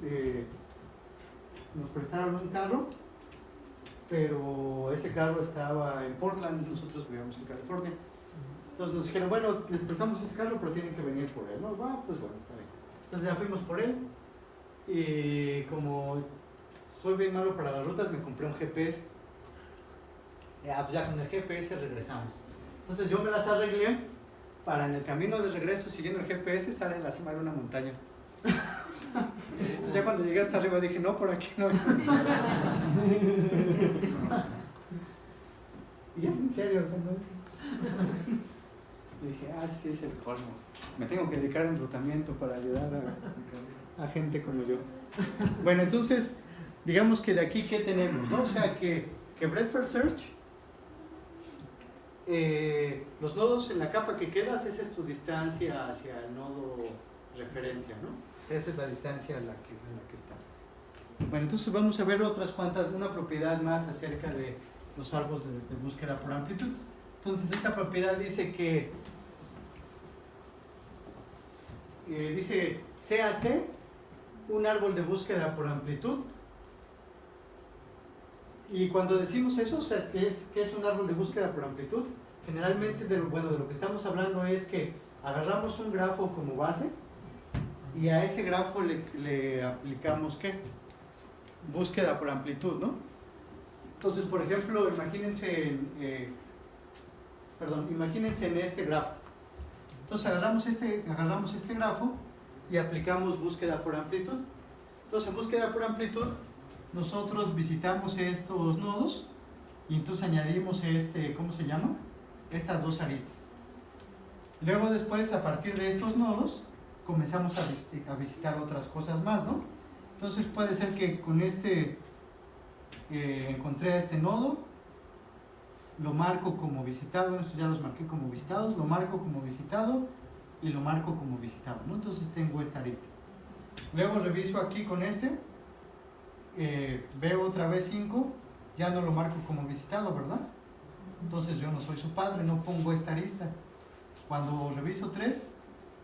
prestaron un carro, pero ese carro estaba en Portland, nosotros vivíamos en California. Entonces nos dijeron, bueno, les prestamos ese carro, pero tienen que venir por él, ¿no? Pues bueno, está bien. Entonces ya fuimos por él, y como soy bien malo para las rutas, me compré un GPS. Pues ya con el GPS regresamos. Entonces yo me las arreglé para en el camino de regreso, siguiendo el GPS, estar en la cima de una montaña. Entonces ya cuando llegué hasta arriba dije, no, por aquí no. Y es en serio, o sea, no. Y dije, sí es el colmo. Me tengo que dedicar a enrutamiento para ayudar a gente como yo. Bueno, entonces, digamos que de aquí, ¿qué tenemos? ¿No? O sea, que Breadth First Search, los nodos en la capa que quedas, esa es tu distancia hacia el nodo referencia, ¿no? Esa es la distancia en la que estás. Bueno, entonces vamos a ver otras cuantas, una propiedad más acerca de los árboles de búsqueda por amplitud. Entonces esta propiedad dice que dice CAT, un árbol de búsqueda por amplitud. Y cuando decimos eso, o sea, ¿qué es un árbol de búsqueda por amplitud? Generalmente de lo que estamos hablando es que agarramos un grafo como base y a ese grafo le aplicamos ¿qué? Búsqueda por amplitud, ¿no? Entonces, por ejemplo, imagínense en este grafo. Entonces agarramos este grafo y aplicamos búsqueda por amplitud. Entonces en búsqueda por amplitud nosotros visitamos estos nodos y entonces añadimos ¿cómo se llama? Estas dos aristas. Luego después, a partir de estos nodos, comenzamos a visitar otras cosas más, ¿no? Entonces puede ser que con encontré a este nodo, lo marco como visitado, estos ya los marqué como visitados, lo marco como visitado y lo marco como visitado, ¿no? Entonces tengo esta lista. Luego reviso aquí con veo otra vez 5, ya no lo marco como visitado, ¿verdad? Entonces yo no soy su padre, no pongo esta arista. Cuando reviso 3,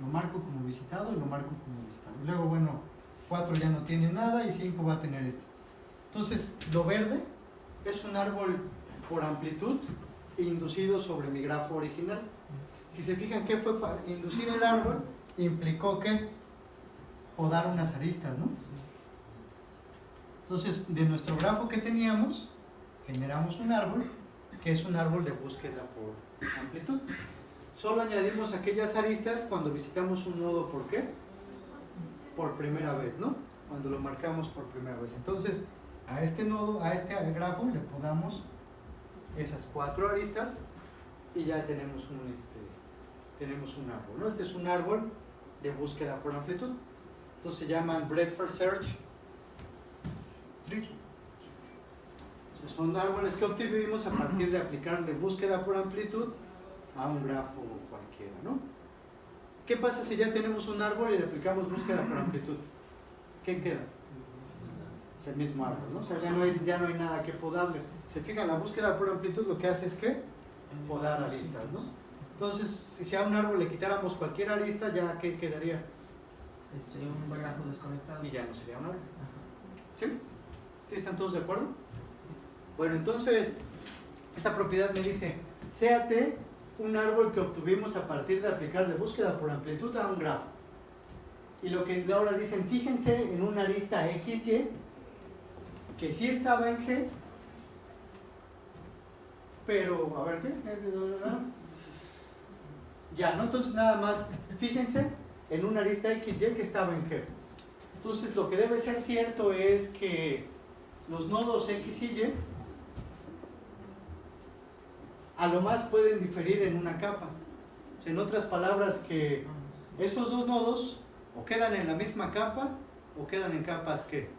lo marco como visitado y lo marco como visitado. Luego, bueno, 4 ya no tiene nada y 5 va a tener este. Entonces, lo verde es un árbol por amplitud inducido sobre mi grafo original. Si se fijan, ¿qué fue para inducir el árbol? Implicó que podar unas aristas, ¿no? Entonces, de nuestro grafo que teníamos, generamos un árbol que es un árbol de búsqueda por amplitud. Solo añadimos aquellas aristas cuando visitamos un nodo, ¿por qué? Por primera vez, ¿no? Cuando lo marcamos por primera vez. Entonces, a este nodo, a este grafo, le podamos esas 4 aristas y ya tenemos un árbol, ¿no? Este es un árbol de búsqueda por amplitud. Estos se llaman Breadth First Search Tree. Son árboles que obtuvimos a partir de aplicarle búsqueda por amplitud a un grafo cualquiera, ¿no? ¿Qué pasa si ya tenemos un árbol y le aplicamos búsqueda por amplitud? ¿Qué queda? Es el mismo árbol, ¿no? O sea, ya no hay nada que podarle. Se fijan, la búsqueda por amplitud lo que hace es que podar aristas, ¿no? Entonces, si a un árbol le quitáramos cualquier arista, ¿ya qué quedaría? Un grafo desconectado. y ya no sería un árbol. Ajá. ¿Sí? ¿Sí están todos de acuerdo? Bueno, entonces, esta propiedad me dice, sea T un árbol que obtuvimos a partir de aplicarle búsqueda por amplitud a un grafo. Y lo que ahora dicen, fíjense en una arista XY que sí estaba en G, pero, a ver, ¿qué? Ya, ¿no? Entonces nada más, fíjense en una arista XY que estaba en G. Entonces lo que debe ser cierto es que los nodos X y Y a lo más pueden diferir en una capa. En otras palabras, que esos dos nodos o quedan en la misma capa o quedan en capas que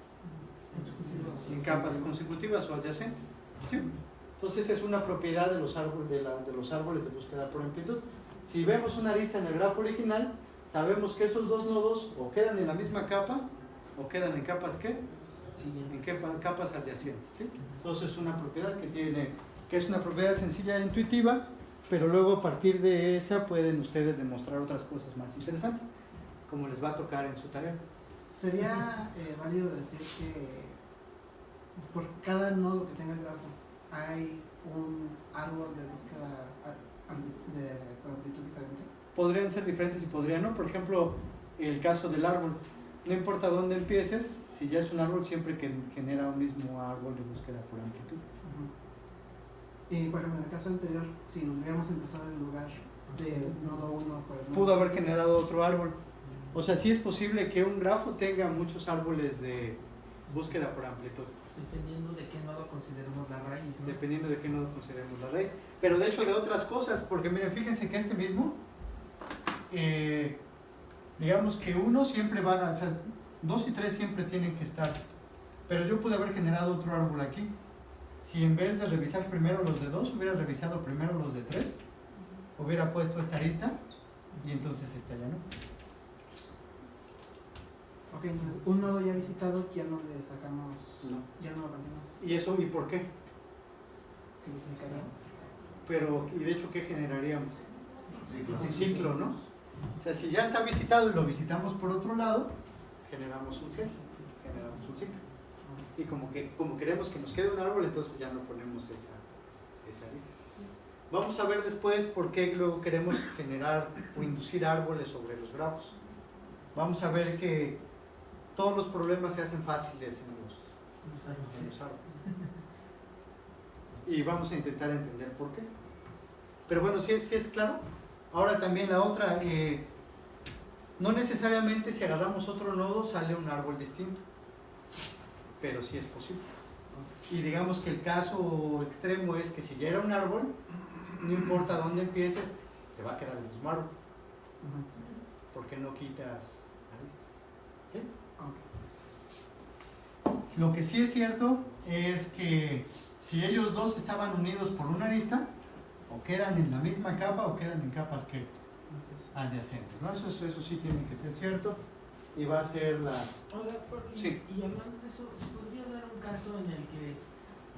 en capas consecutivas o adyacentes. ¿Sí? Entonces es una propiedad de los árboles de los árboles de búsqueda por amplitud. Si vemos una arista en el grafo original, sabemos que esos dos nodos o quedan en la misma capa o quedan en capas ¿qué? En capas adyacentes. ¿Sí? Entonces es una propiedad que es una propiedad sencilla e intuitiva, pero luego a partir de esa pueden ustedes demostrar otras cosas más interesantes, como les va a tocar en su tarea. ¿Sería válido decir que por cada nodo que tenga el grafo hay un árbol de búsqueda con amplitud diferente? Podrían ser diferentes y podrían no. Por ejemplo, el caso del árbol. No importa dónde empieces, si ya es un árbol, siempre que genera un mismo árbol de búsqueda por amplitud. Y por ejemplo, en el caso anterior, si hubiéramos empezado en lugar de nodo 1, Pudo haber generado otro árbol. O sea, sí es posible que un grafo tenga muchos árboles de búsqueda por amplitud. Dependiendo de qué nodo consideremos la raíz, ¿no? Dependiendo de qué nodo consideremos la raíz. Pero de hecho de otras cosas, porque miren, fíjense que este mismo, digamos que 1 siempre va a, o sea, 2 y 3 siempre tienen que estar. Pero yo pude haber generado otro árbol aquí. Si en vez de revisar primero los de 2, hubiera revisado primero los de 3, hubiera puesto esta arista y entonces esta ya no. Ok, entonces un nodo ya visitado ya no le sacamos, No. ya no lo continuamos. ¿Y eso y por qué? ¿Qué significaría? Pero, y de hecho, ¿qué generaríamos? Ciclo. Un ciclo, ¿no? O sea, si ya está visitado y lo visitamos por otro lado, generamos un ciclo. Y como queremos que nos quede un árbol, entonces ya no ponemos esa lista. Vamos a ver después por qué luego queremos generar o inducir árboles sobre los grafos. Vamos a ver que todos los problemas se hacen fáciles en los árboles. Y vamos a intentar entender por qué. Pero bueno, si es claro. Ahora también la otra, no necesariamente si agarramos otro nodo sale un árbol distinto, pero sí es posible. Y digamos que el caso extremo es que si ya era un árbol, no importa dónde empieces, te va a quedar el mismo árbol, porque no quitas aristas. ¿Sí? Okay. Lo que sí es cierto es que si ellos dos estaban unidos por una arista, o quedan en la misma capa o quedan en capas que adyacentes, ¿no? Eso sí tiene que ser cierto y va a ser la... Oiga, Sí. y hablando de eso, ¿se podría dar un caso en el que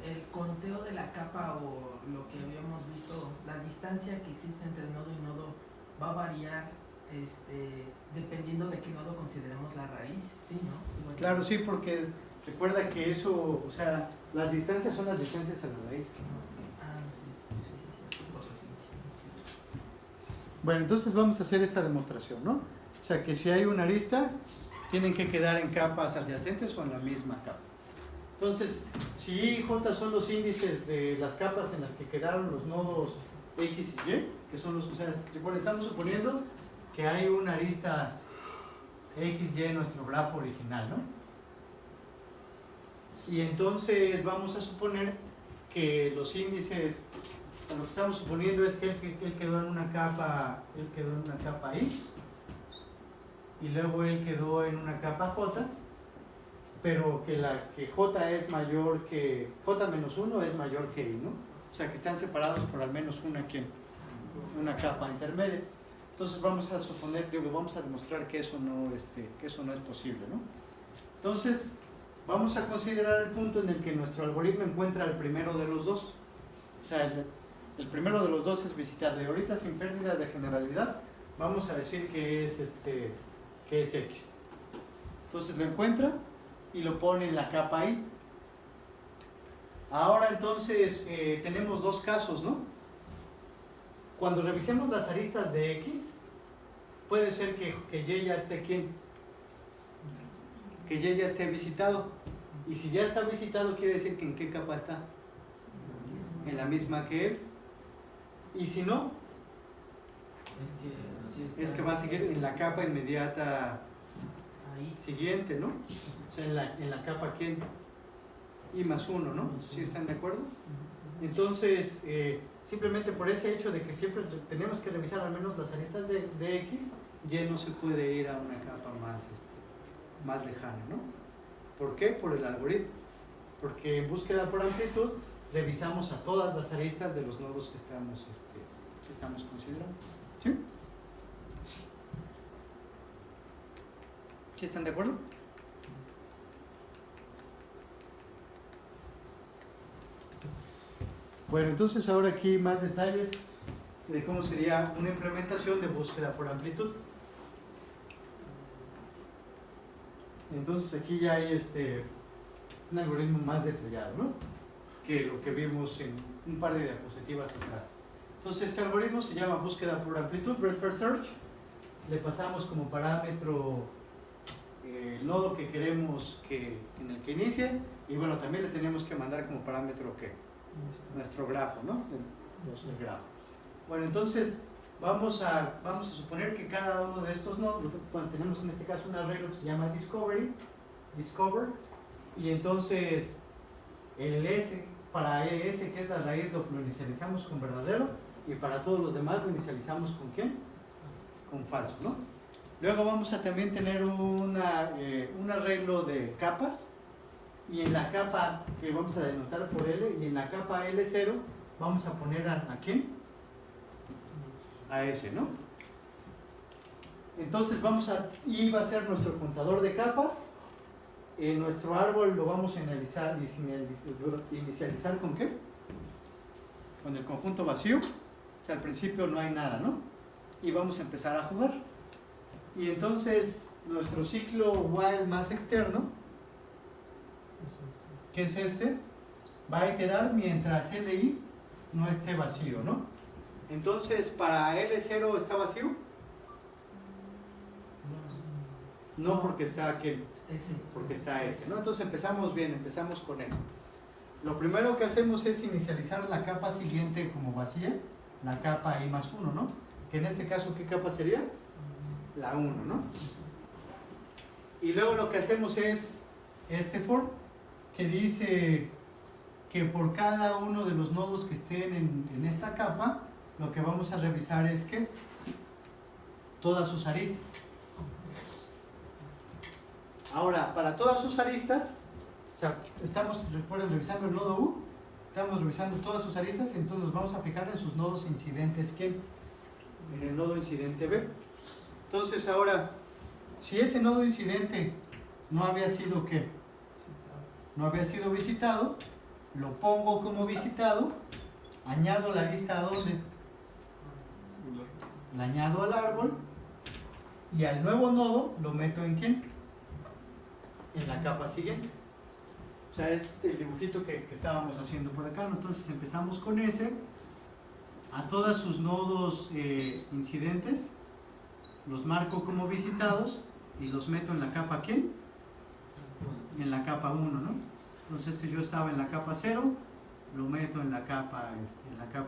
el conteo de la capa o lo que habíamos visto, la distancia que existe entre nodo y nodo va a variar dependiendo de qué nodo consideremos la raíz? ¿Sí, no? ¿Sí, bueno? Claro, sí, porque recuerda que eso, o sea, las distancias son las distancias a la raíz. Bueno, entonces vamos a hacer esta demostración, ¿no? O sea, que si hay una arista, tienen que quedar en capas adyacentes o en la misma capa. Entonces, si I y J son los índices de las capas en las que quedaron los nodos X y Y, que son los, o sea, recuerden, estamos suponiendo que hay una arista XY en nuestro grafo original, ¿no? Y entonces vamos a suponer que los índices, lo que estamos suponiendo es que él quedó en una capa, I, y luego él quedó en una capa J, pero que J es mayor que, J-1 es mayor que I, ¿no? O sea que están separados por al menos una capa intermedia. Entonces vamos a suponer, vamos a demostrar que eso no es posible, ¿no? Entonces vamos a considerar el punto en el que nuestro algoritmo encuentra el primero de los dos. O sea, el primero de los dos es visitable. Ahorita, sin pérdida de generalidad, vamos a decir que es X. Entonces lo encuentra y lo pone en la capa I. Ahora entonces tenemos dos casos, ¿no? Cuando revisemos las aristas de X, puede ser que Y ya esté ¿quién? Que Y ya esté visitado. Y si ya está visitado, quiere decir que ¿en qué capa está? En la misma que él. Y si no, es que va a seguir en la capa inmediata ahí. siguiente, ¿no? O sea, en la capa ¿quién? I más 1, ¿no? ¿Sí están de acuerdo? Entonces, simplemente por ese hecho de que siempre tenemos que revisar al menos las aristas de X, Y no se puede ir a una capa más lejana, ¿no? ¿Por qué? Por el algoritmo. Porque en búsqueda por amplitud revisamos a todas las aristas de los nodos que estamos considerando. ¿Sí? ¿Sí están de acuerdo? Bueno, entonces ahora aquí más detalles de cómo sería una implementación de búsqueda por amplitud. Entonces aquí ya hay un algoritmo más detallado, ¿no? Que lo que vimos en un par de diapositivas atrás. Entonces este algoritmo se llama búsqueda por amplitud, breadth first search. Le pasamos como parámetro el nodo que queremos en el que inicie, y bueno, también le tenemos que mandar como parámetro ¿qué? Nuestro grafo, ¿no? El grafo. Bueno, entonces vamos a suponer que cada uno de estos nodos, bueno, tenemos en este caso un arreglo que se llama discover, y entonces el S, para S que es la raíz, lo inicializamos con verdadero, y para todos los demás lo inicializamos con ¿quién? Con falso, ¿no? Luego vamos a también tener un arreglo de capas, y en la capa que vamos a denotar por L, y en la capa L0 vamos a poner ¿a quién? A S, ¿no? Entonces y va a ser nuestro contador de capas. Nuestro árbol lo vamos a inicializar ¿con qué? Con el conjunto vacío. O sea, al principio no hay nada, ¿no? Y vamos a empezar a jugar. Y entonces nuestro ciclo while más externo, que es va a iterar mientras LI no esté vacío, ¿no? Entonces, ¿para L0 está vacío? No, porque está aquí, porque está S, ¿no? Entonces empezamos bien, empezamos con eso. Lo primero que hacemos es inicializar la capa siguiente como vacía, la capa I más 1, ¿no? Que en este caso, ¿qué capa sería? La 1, ¿no? Y luego lo que hacemos es for, que dice que por cada uno de los nodos que estén en esta capa, lo que vamos a revisar es que todas sus aristas. Ahora, para todas sus aristas, o sea, recuerden, revisando el nodo U, estamos revisando todas sus aristas, entonces nos vamos a fijar en sus nodos incidentes, ¿quién? En el nodo incidente B. Entonces ahora, si ese nodo incidente no había sido ¿qué? No había sido visitado, lo pongo como visitado, añado la lista ¿a dónde? La añado al árbol, y al nuevo nodo lo meto ¿en quién? En la capa siguiente. O sea, es el dibujito que estábamos haciendo por acá, ¿no? Entonces empezamos con ese, a todos sus nodos incidentes, los marco como visitados y los meto en la capa ¿quién? En la capa 1, ¿no? Entonces yo estaba en la capa 0, lo meto en la capa 1,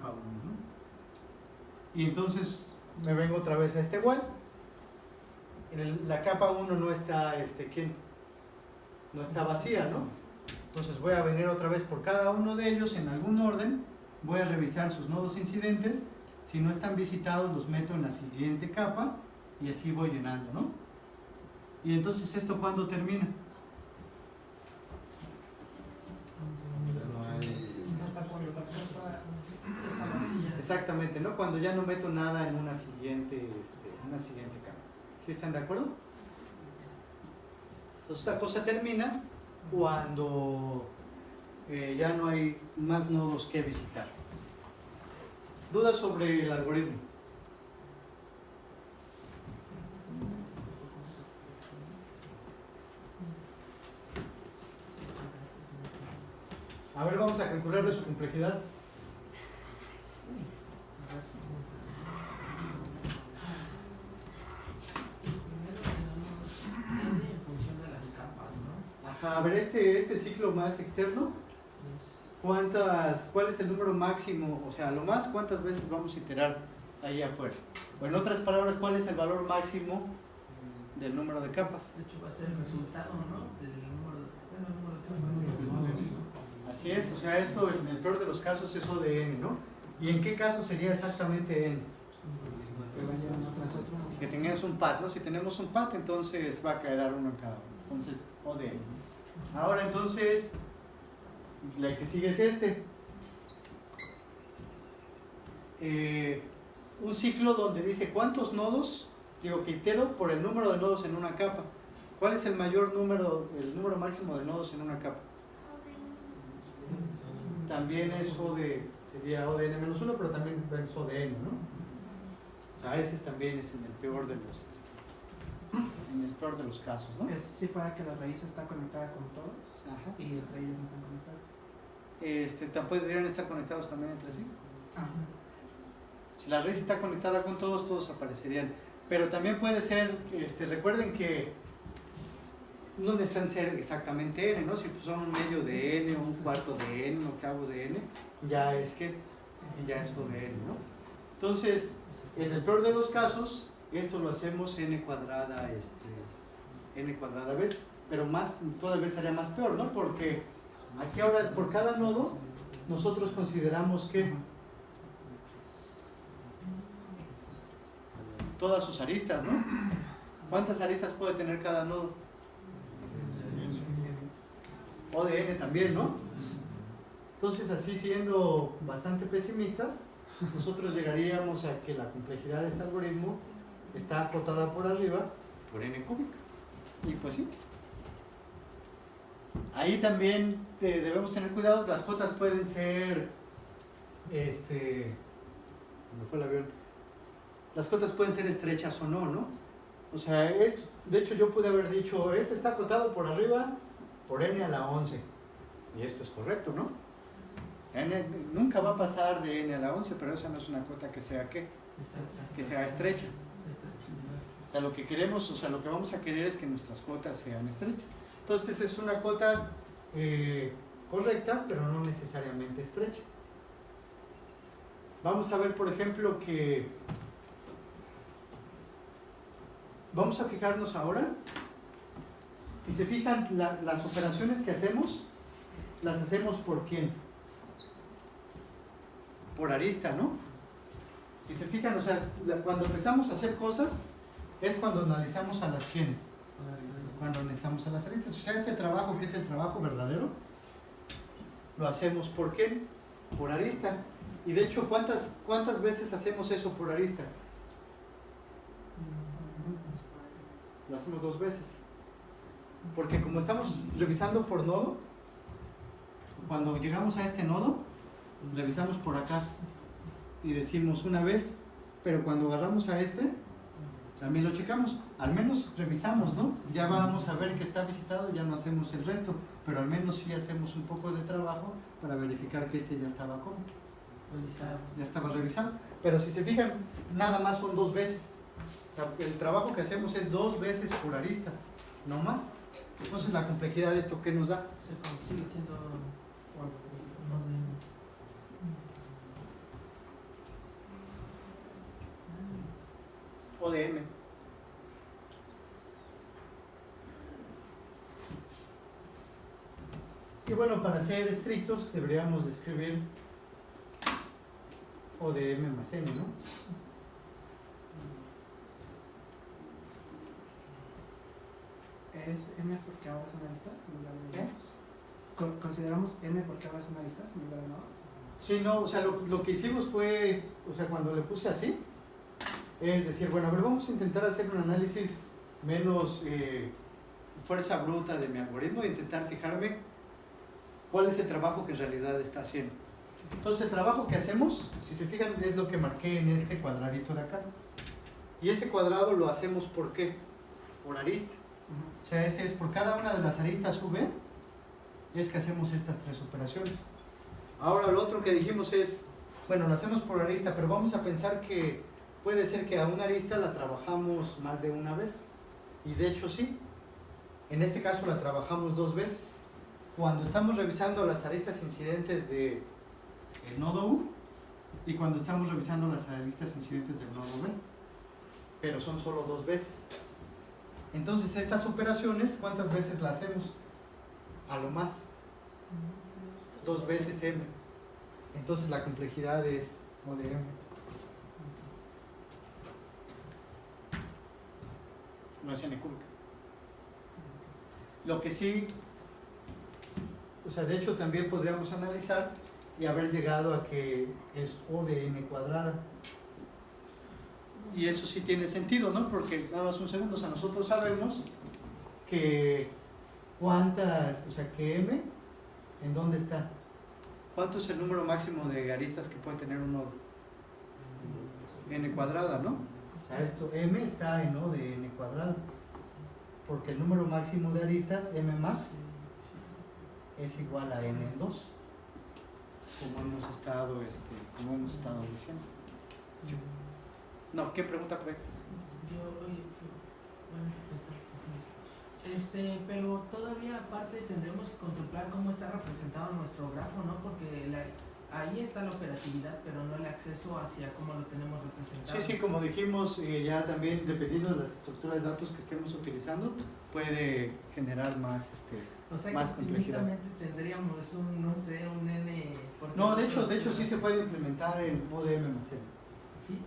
¿no? Y entonces me vengo otra vez a while. En la capa 1 no está ¿quién? No está vacía, ¿no? Entonces voy a venir otra vez por cada uno de ellos en algún orden, voy a revisar sus nodos incidentes, si no están visitados los meto en la siguiente capa y así voy llenando, ¿no? Y entonces ¿esto cuándo termina? Hasta cuando la capa está vacía. Exactamente, ¿no? Cuando ya no meto nada en una siguiente capa. ¿Sí están de acuerdo? Entonces esta cosa termina cuando ya no hay más nodos que visitar. ¿Dudas sobre el algoritmo? A ver, vamos a calcularle su complejidad. Primero tenemos n en función de las capas, ¿no? Ajá, a ver, este ciclo más externo, ¿cuál es el número máximo? O sea, lo más, ¿cuántas veces vamos a iterar ahí afuera? O en otras palabras, ¿cuál es el valor máximo del número de capas? De hecho, va a ser el resultado, ¿no? Del número de capas. Así es, o sea, esto en el peor de los casos es O de n, ¿no? ¿Y en qué caso sería exactamente n? Que vaya uno tras otro. Que tengas un pad, ¿no? Si tenemos un pad, entonces va a quedar uno en cada uno. Entonces, O de n. Ahora, entonces, la que sigue es este. Un ciclo donde dice cuántos nodos, digo que itero por el número de nodos en una capa. ¿Cuál es el mayor número, el número máximo de nodos en una capa? También es sería O de n menos 1, pero también es O de n, ¿no? O sea, ese también es en el peor de los casos, ¿no? Es si fuera que la raíz está conectada con todos Ajá. y entre ellos no están conectados. Podrían estar conectados también entre sí. Ajá. Si la raíz está conectada con todos, todos aparecerían. Pero también puede ser, recuerden que no necesitan ser exactamente n, ¿no? Si son un medio de n, un cuarto de n, un octavo de n, ya es O de n, ¿no? Entonces, en el peor de los casos, esto lo hacemos n cuadrada veces, pero todavía estaría más peor, ¿no? Porque aquí ahora, por cada nodo, nosotros consideramos que todas sus aristas, ¿no? ¿Cuántas aristas puede tener cada nodo? O de n también, ¿no? Entonces, así siendo bastante pesimistas, nosotros llegaríamos a que la complejidad de este algoritmo está acotada por arriba por n cúbica. Y pues sí. Ahí también debemos tener cuidado, las cotas pueden ser, se me fue el avión. Las cotas pueden ser estrechas o no, ¿no? O sea, de hecho yo pude haber dicho, este está acotado por arriba por n a la 11. Y esto es correcto, ¿no? N nunca va a pasar de n a la 11, pero esa no es una cota que sea ¿qué? Que sea estrecha. O sea, lo que queremos, o sea, lo que vamos a querer es que nuestras cotas sean estrechas. Entonces es una cota correcta, pero no necesariamente estrecha. Vamos a ver, por ejemplo, que vamos a fijarnos ahora. Si se fijan, las operaciones que hacemos, las hacemos por quién? Por arista, ¿no? Si se fijan, o sea, cuando empezamos a hacer cosas, es cuando analizamos a las quiénes. Cuando necesitamos a las aristas. O sea, este trabajo que es el trabajo verdadero, lo hacemos ¿por qué? Por arista. Y de hecho, ¿cuántas veces hacemos eso por arista? Lo hacemos 2 veces. Porque como estamos revisando por nodo, cuando llegamos a este nodo, revisamos por acá y decimos una vez, pero cuando agarramos a este, también lo checamos. Al menos revisamos, ¿no? Ya vamos a ver que está visitado, ya no hacemos el resto, pero al menos sí hacemos un poco de trabajo para verificar que este ya estaba como ya estaba revisado. Pero si se fijan, nada más son 2 veces. O sea, el trabajo que hacemos es 2 veces por arista, no más. Entonces la complejidad de esto, ¿qué nos da? Sigue siendo O de m. Y bueno, para ser estrictos, deberíamos de escribir O de m más n, ¿no? ¿Es m porque ahora son aristas? En lugar de ¿Qué? nodos? ¿Consideramos m porque ahora son aristas en lugar de nodos? Sí, no, o sea, lo que hicimos fue, o sea, cuando le puse así, es decir, bueno, a ver, vamos a intentar hacer un análisis menos fuerza bruta de mi algoritmo e intentar fijarme cuál es el trabajo que en realidad está haciendo. Entonces, el trabajo que hacemos, si se fijan, es lo que marqué en este cuadradito de acá. Y ese cuadrado lo hacemos ¿por qué? Por arista. O sea, ese es por cada una de las aristas V, es que hacemos estas tres operaciones. Ahora lo otro que dijimos es, bueno, lo hacemos por arista, pero vamos a pensar que puede ser que a una arista la trabajamos más de una vez. Y de hecho sí, en este caso la trabajamos 2 veces. Cuando estamos revisando las aristas incidentes del nodo U y cuando estamos revisando las aristas incidentes del nodo B. Pero son solo 2 veces. Entonces estas operaciones, ¿cuántas veces las hacemos? A lo más 2 veces m. Entonces la complejidad es O de m. No es n cúbica. Lo que sí, o sea, de hecho también podríamos analizar y haber llegado a que es O de n cuadrada. Y eso sí tiene sentido, ¿no? Porque, nada más un segundo, o sea, nosotros sabemos que cuántas, o sea, que m, ¿en dónde está? ¿Cuánto es el número máximo de aristas que puede tener un nodo? N cuadrada, ¿no? O sea, esto, m está en O de n cuadrada. Porque el número máximo de aristas, m max, es igual a n en 2. Como hemos estado diciendo. Sí. No, ¿qué pregunta fue? Pero todavía aparte tendremos que contemplar cómo está representado nuestro grafo, ¿no? Porque ahí está la operatividad, pero no el acceso hacia cómo lo tenemos representado. Sí, como dijimos, ya también dependiendo de las estructuras de datos que estemos utilizando, puede generar más, o sea, más que complejidad. Tendríamos un, no sé, un n... No, de hecho sí se puede implementar en ODM más n. ¿Sí?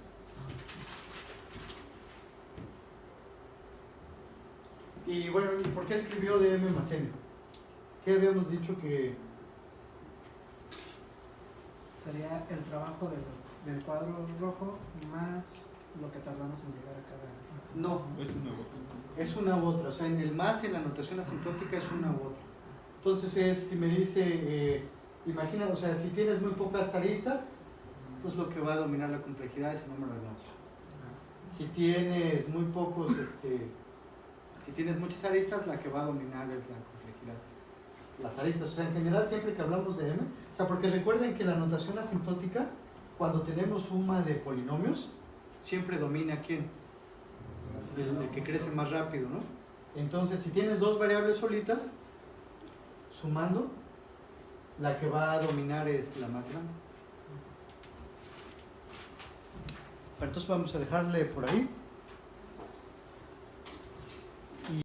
Y bueno, ¿por qué escribió ODM más n? ¿Qué habíamos dicho que...? Sería el trabajo del cuadro rojo más lo que tardamos en llegar a cada... No, es una u otra. O sea, en el más, en la notación asintótica es una u otra. Entonces si me dice, imagina, o sea, si tienes muy pocas aristas, pues lo que va a dominar la complejidad es el número de nodos. Si tienes muy pocos, si tienes muchas aristas, la que va a dominar es la complejidad. Las aristas, o sea, en general siempre que hablamos de m, o sea, porque recuerden que la notación asintótica, cuando tenemos suma de polinomios, siempre domina ¿quién? El que crece más rápido, ¿no? Entonces, si tienes 2 variables solitas, sumando, la que va a dominar es la más grande. Entonces vamos a dejarle por ahí.